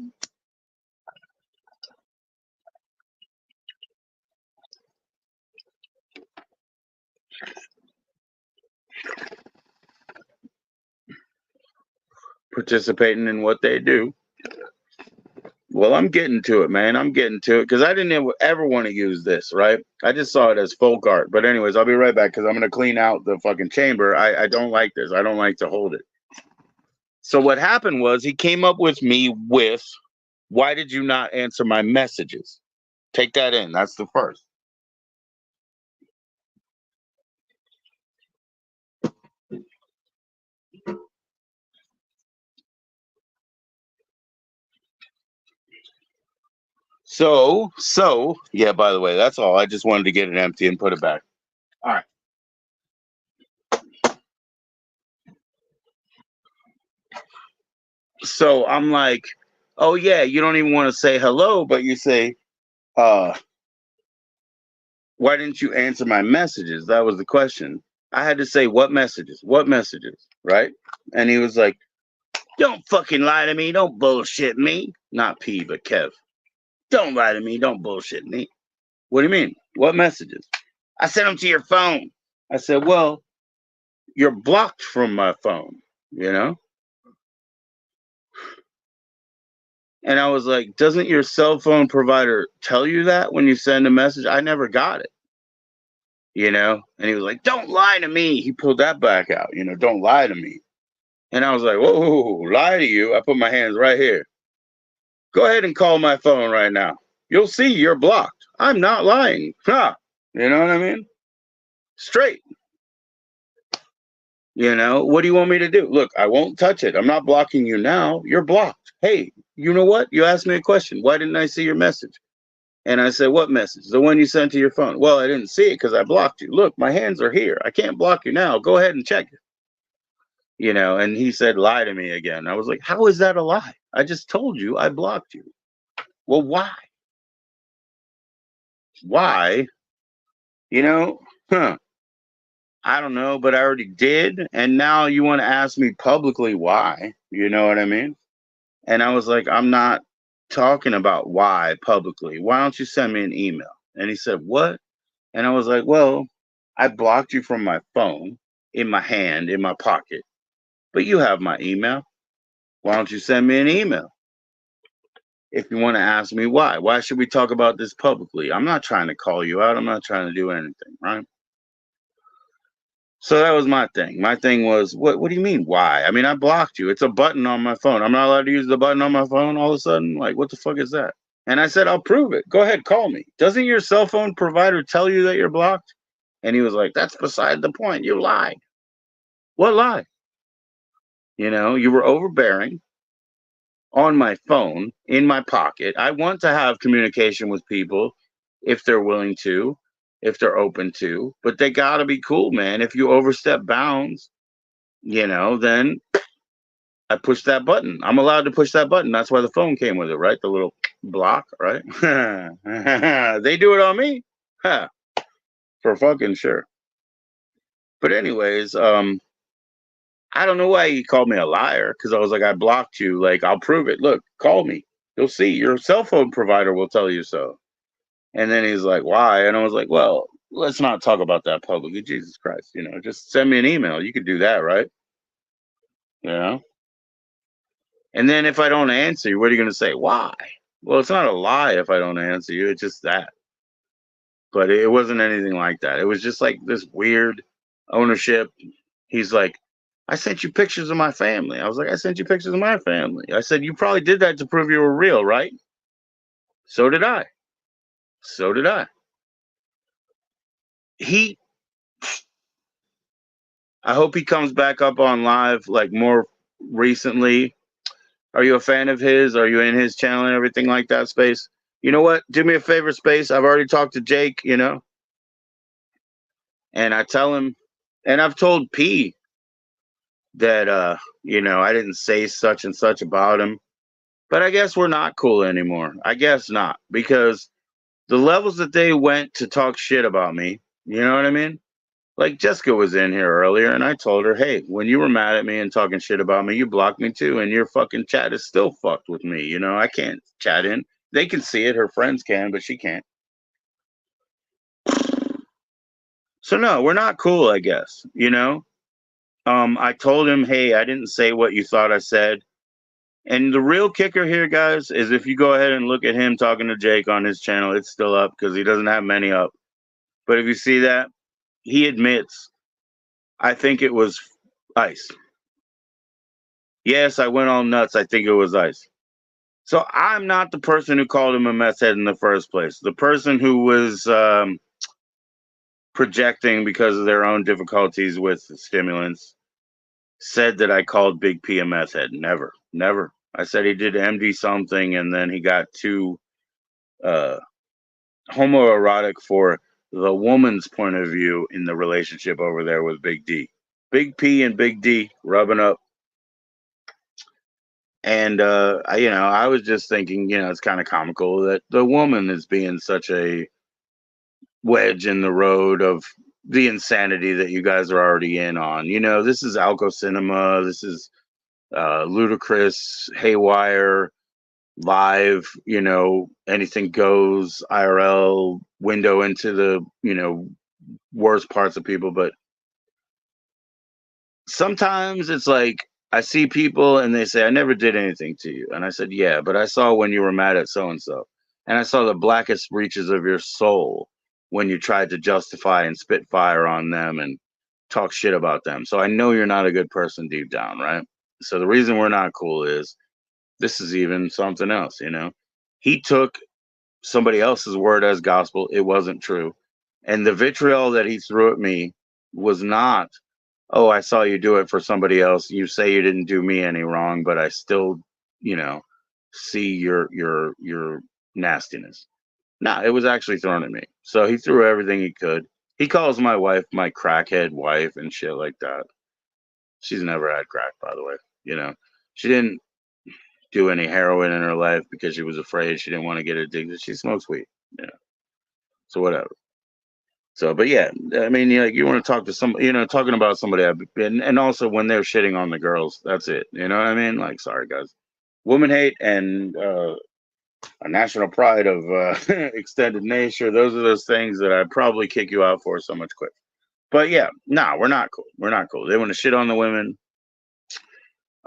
Participating in what they do. Well, I'm getting to it, man. I'm getting to it because I didn't ever want to use this, right? I just saw it as folk art. But anyways, I'll be right back because I'm going to clean out the fucking chamber. I don't like this. I don't like to hold it. So what happened was he came up with me with, why did you not answer my messages? Take that in. That's the first. So, yeah, by the way, that's all. I just wanted to get it empty and put it back. All right. So I'm like, oh, yeah, you don't even want to say hello, but you say, why didn't you answer my messages? That was the question. I had to say, what messages? What messages? Right? And he was like, don't fucking lie to me. Don't bullshit me. Not P, but Kev. Don't lie to me. Don't bullshit me. What do you mean? What messages? I sent them to your phone. I said, well, you're blocked from my phone, And I was like, doesn't your cell phone provider tell you that when you send a message? I never got it, And he was like, don't lie to me. He pulled that back out, don't lie to me. And I was like, whoa, lie to you? I put my hands right here. Go ahead and call my phone right now. You'll see you're blocked. I'm not lying. Huh? You know what I mean? Straight. What do you want me to do? Look, I won't touch it. I'm not blocking you now. You're blocked. Hey, you know what? You asked me a question. Why didn't I see your message? And I said, what message? The one you sent to your phone. Well, I didn't see it because I blocked you. Look, my hands are here. I can't block you now. Go ahead and check it. And he said, lie to me again. I was like, how is that a lie? I just told you I blocked you. Well, why? Why? I don't know, but I already did. And now you want to ask me publicly why. You know what I mean? And I was like, I'm not talking about why publicly. Why don't you send me an email? And he said, what? And I was like, well, I blocked you from my phone, in my hand, in my pocket. But you have my email. Why don't you send me an email? If you want to ask me why. Why should we talk about this publicly? I'm not trying to call you out. I'm not trying to do anything, right? So that was my thing. My thing was, what do you mean, why? I mean, I blocked you. It's a button on my phone. I'm not allowed to use the button on my phone all of a sudden? Like, what the fuck is that? And I said, I'll prove it. Go ahead, call me. Doesn't your cell phone provider tell you that you're blocked? And he was like, that's beside the point. You lied. What lie? You know, you were overbearing on my phone, in my pocket. I want to have communication with people if they're willing to, if they're open to, but they got to be cool, man. If you overstep bounds, you know, then I push that button. I'm allowed to push that button. That's why the phone came with it, right? The little block, right? They do it on me. Huh, for fucking sure. But anyways, I don't know why he called me a liar, because I was like, I blocked you. Like, I'll prove it. Look, call me. You'll see. Your cell phone provider will tell you so. And then he's like, why? And I was like, well, let's not talk about that publicly. Jesus Christ, you know, just send me an email. You could do that, right? You know? And then if I don't answer you, what are you going to say? Why? Well, it's not a lie if I don't answer you. It's just that. But it wasn't anything like that. It was just like this weird ownership. He's like, I sent you pictures of my family. I was like, I sent you pictures of my family. I said, you probably did that to prove you were real, right? So did I. So did I. I hope he comes back up on live like more recently. Are you a fan of his? Are you in his channel and everything like that, Space? You know what? Do me a favor, Space. I've already talked to Jake, you know, and I tell him, and I've told P that, you know, I didn't say such and such about him, but I guess we're not cool anymore. I guess not, because the levels that they went to talk shit about me, you know what I mean? Like Jessica was in here earlier, and I told her, hey, when you were mad at me and talking shit about me, you blocked me too, and your fucking chat is still fucked with me. You know, I can't chat in. They can see it, her friends can, but she can't. So no, we're not cool, I guess. You know? I told him, hey, I didn't say what you thought I said. And the real kicker here, guys, is if you go ahead and look at him talking to Jake on his channel, it's still up because he doesn't have many up. But if you see that, he admits, I think it was ice. Yes, I went all nuts. I think it was ice. So I'm not the person who called him a meth head in the first place. The person who was projecting because of their own difficulties with stimulants said that I called Big P a meth head. Never, never. I said he did MD something, and then he got too homoerotic for the woman's point of view in the relationship over there with Big D. Big P and Big D rubbing up. And you know, I was just thinking, you know, it's kind of comical that the woman is being such a wedge in the road of the insanity that you guys are already in on. You know, this is Alco Cinema. This is ludicrous, haywire, live. You know, anything goes. IRL window into the, you know, worst parts of people. But sometimes it's like I see people and they say, I never did anything to you. And I said, yeah, but I saw when you were mad at so and so. And I saw the blackest reaches of your soul when you tried to justify and spit fire on them and talk shit about them. So I know you're not a good person deep down, right? So the reason we're not cool is this is even something else, you know? He took somebody else's word as gospel. It wasn't true. And the vitriol that he threw at me was not, oh, I saw you do it for somebody else. You say you didn't do me any wrong, but I still, you know, see your nastiness. Nah, it was actually thrown at me. So he threw everything he could. He calls my wife my crackhead wife and shit like that. She's never had crack, by the way. You know, she didn't do any heroin in her life because she was afraid. She didn't want to get addicted. She smokes weed. You know, so whatever. So, but yeah, I mean, you want to talk to somebody, you know, talking about somebody, and also when they're shitting on the girls, that's it. You know what I mean? Like, sorry guys, woman hate and a national pride of extended nature. Those are those things that I'd probably kick you out for so much quick. But yeah, nah, we're not cool. We're not cool. They want to shit on the women.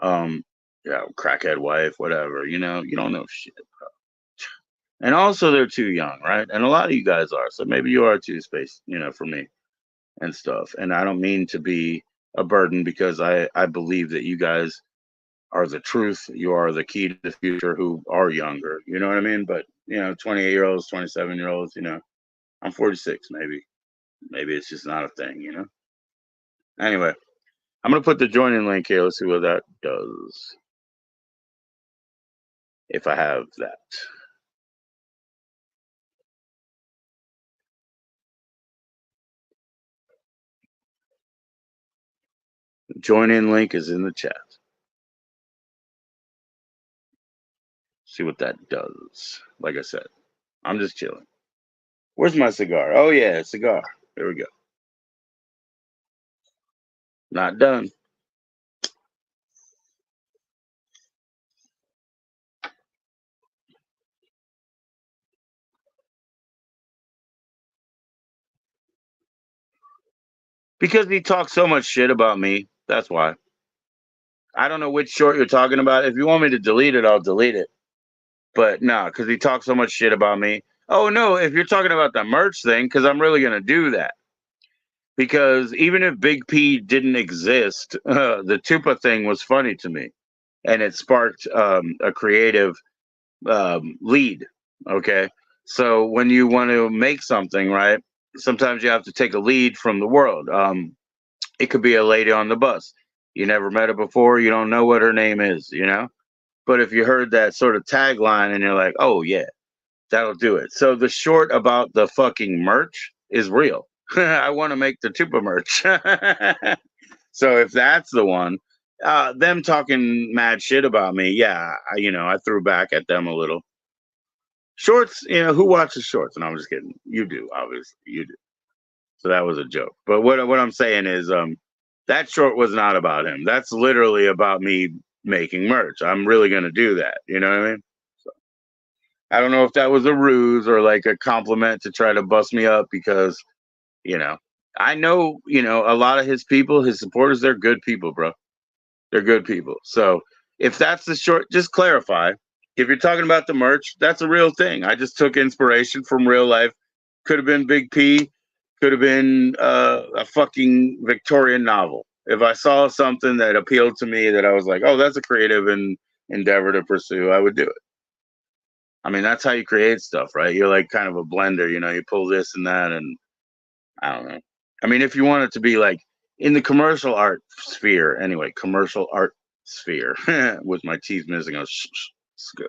Yeah, crackhead wife, whatever. You know, you don't know shit. And also, they're too young, right? And a lot of you guys are. So maybe you are too, Space. You know, for me. And stuff. And I don't mean to be a burden because I believe that you guys are the truth. You are the key to the future who are younger. You know what I mean? But, you know, 28-year-olds, 27-year-olds, you know, I'm 46 maybe. Maybe it's just not a thing, you know? Anyway, I'm gonna put the joining link here. Let's see what that does. If I have that. The join in link is in the chat. See what that does. Like I said, I'm just chilling. Where's my cigar? Oh yeah, cigar. There we go. Not done. Because he talks so much shit about me. That's why. I don't know which short you're talking about. If you want me to delete it, I'll delete it. But no, because he talks so much shit about me. Oh no, if you're talking about the merch thing, because I'm really gonna do that. Because even if Big P didn't exist, the Tupa thing was funny to me, and it sparked a creative lead. Okay, so when you want to make something, right? Sometimes you have to take a lead from the world. It could be a lady on the bus. You never met her before. You don't know what her name is, you know? But if you heard that sort of tagline and you're like, oh, yeah, that'll do it. So the short about the fucking merch is real. I want to make the Tupa merch. So if that's the one, them talking mad shit about me, yeah, I threw back at them a little. Shorts, who watches shorts? And I'm just kidding. You do, obviously. You do. So that was a joke. But what I'm saying is, that short was not about him. That's literally about me making merch. I'm really gonna do that. You know what I mean? So, I don't know if that was a ruse or like a compliment to try to bust me up because, I know, a lot of his people, his supporters, they're good people, bro. They're good people. So if that's the short, just clarify. If you're talking about the merch, that's a real thing. I just took inspiration from real life. Could have been Big P. Could have been a fucking Victorian novel. If I saw something that appealed to me that I was like, oh, that's a creative endeavor to pursue, I would do it. I mean, that's how you create stuff, right? You're like kind of a blender, you pull this and that, and I don't know. I mean, if you want it to be like in the commercial art sphere, anyway, commercial art sphere with my teeth missing, it's good.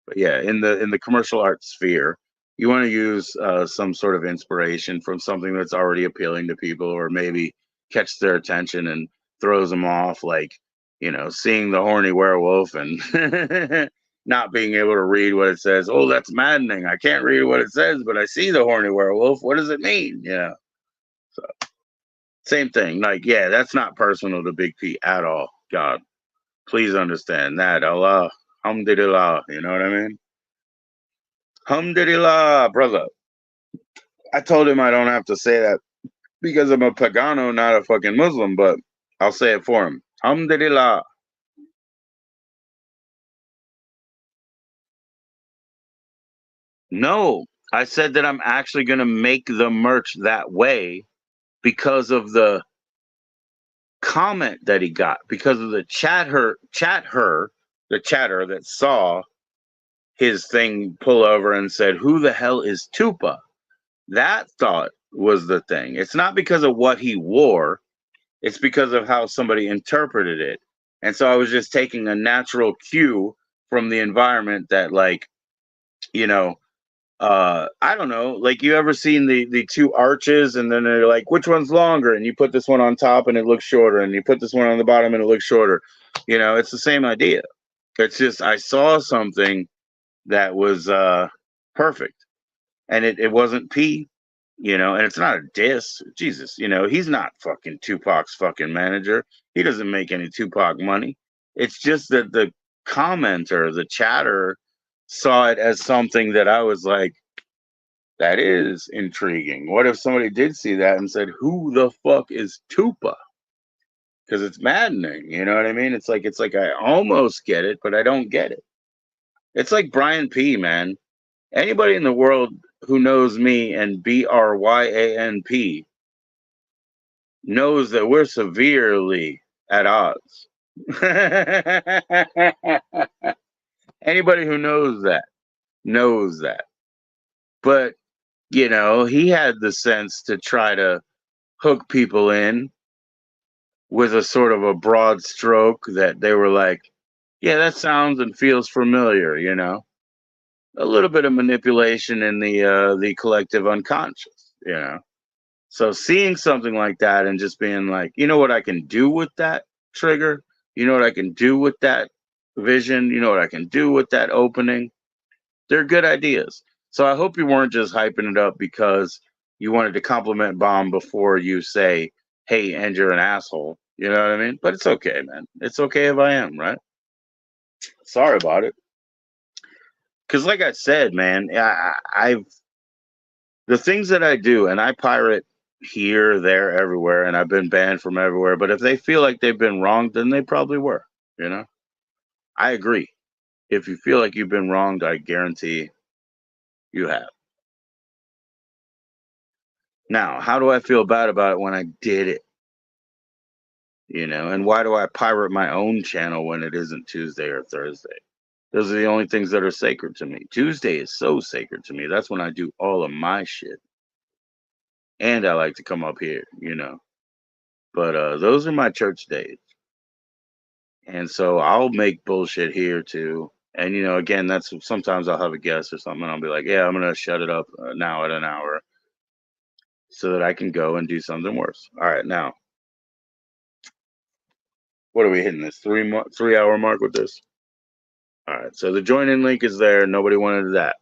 But yeah, in the commercial art sphere, you want to use some sort of inspiration from something that's already appealing to people, or maybe catch their attention and throws them off, like seeing the horny werewolf and not being able to read what it says. Oh, that's maddening. I can't read what it says, but I see the horny werewolf. What does it mean? Yeah. So same thing. Like, yeah, that's not personal to Big P at all. God, please understand that. Allah, alhamdulillah. You know what I mean? Alhamdulillah, brother. I told him I don't have to say that because I'm a Pagano, not a fucking Muslim, but I'll say it for him. Alhamdulillah. No, I said that I'm actually going to make the merch that way because of the comment that he got, because of the chatter that saw his thing pull over and said, who the hell is Tupa? That thought was the thing. It's not because of what he wore. It's because of how somebody interpreted it. And so I was just taking a natural cue from the environment that, like, I don't know, like, you ever seen the two arches and then they're like, which one's longer? And you put this one on top and it looks shorter, and you put this one on the bottom and it looks shorter. It's the same idea. It's just I saw something that was perfect, and it wasn't P, and it's not a diss. Jesus, he's not fucking Tupac's fucking manager. He doesn't make any Tupac money. It's just that the commenter, the chatter, saw it as something that I was like, that is intriguing. What if somebody did see that and said, who the fuck is Tupa? Because it's maddening. You know what I mean? It's like I almost get it, but I don't get it. It's like Brian P, man. Anybody in the world who knows me and BRYANP knows that we're severely at odds. Anybody who knows that. But, he had the sense to try to hook people in with a sort of a broad stroke that they were like, yeah, that sounds and feels familiar, you know. A little bit of manipulation in the collective unconscious, you know. So seeing something like that and just being like, you know what I can do with that trigger? You know what I can do with that vision? You know what I can do with that opening? They're good ideas. So I hope you weren't just hyping it up because you wanted to compliment Bomb before you say, hey, and you're an asshole. You know what I mean? But it's okay, man. It's okay if I am, right? Sorry about it. Because like I said, man, I've the things that I do, and I pirate here, there, everywhere, and I've been banned from everywhere. But if they feel like they've been wronged, then they probably were. You know, I agree. If you feel like you've been wronged, I guarantee you have. Now, how do I feel bad about it when I did it? You know, and why do I pirate my own channel when it isn't Tuesday or Thursday? Those are the only things that are sacred to me. Tuesday is so sacred to me. That's when I do all of my shit. And I like to come up here, you know. But those are my church days. And so I'll make bullshit here too. And, you know, again, that's sometimes I'll have a guest or something and I'll be like, yeah, I'm going to shut it up now at an hour so that I can go and do something worse. All right, now, what are we hitting this 3 hour mark with this? All right, so the join in link is there. Nobody wanted that.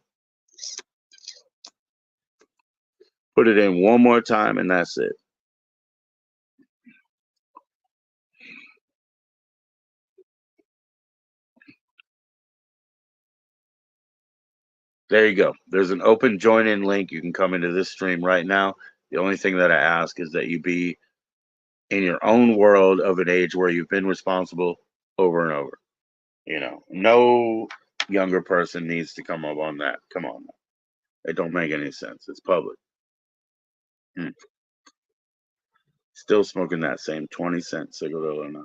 Put it in one more time and that's it. There you go. There's an open join in link. You can come into this stream right now. The only thing that I ask is that you be in your own world of an age where you've been responsible over and over. You know, no younger person needs to come up on that. Come on. It don't make any sense. It's public. Still smoking that same 20-cent cigarillo now.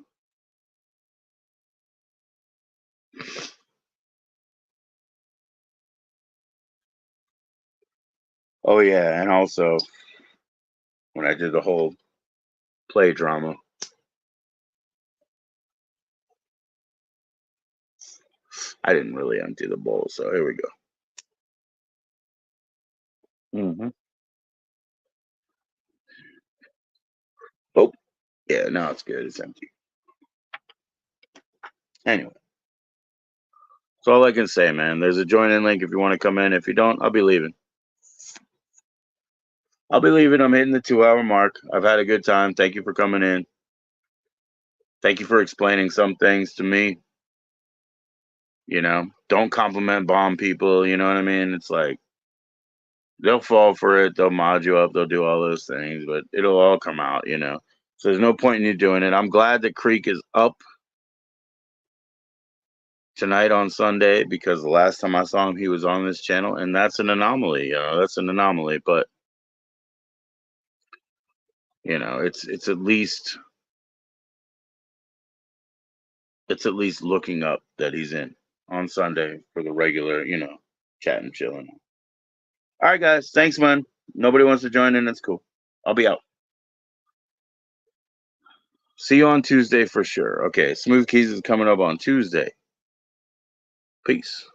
Oh yeah, and also when I did the whole play drama, I didn't really empty the bowl, so here we go. Oh, yeah, now it's good. It's empty. Anyway, that's all I can say, man. There's a join in link if you want to come in. If you don't, I'll be leaving. I'm hitting the 2 hour mark. I've had a good time. Thank you for coming in. Thank you for explaining some things to me. You know, don't compliment bomb people. You know what I mean? It's like they'll fall for it. They'll mod you up. They'll do all those things, but it'll all come out, you know. So there's no point in you doing it. I'm glad that Creek is up tonight on Sunday because the last time I saw him, he was on this channel, and that's an anomaly. You know, that's an anomaly. But you know, it's at least looking up that he's in on Sunday for the regular, you know, chat and chilling. All right, guys. Thanks, man. Nobody wants to join in. That's cool. I'll be out. See you on Tuesday for sure. Okay, Smooth Keys is coming up on Tuesday. Peace.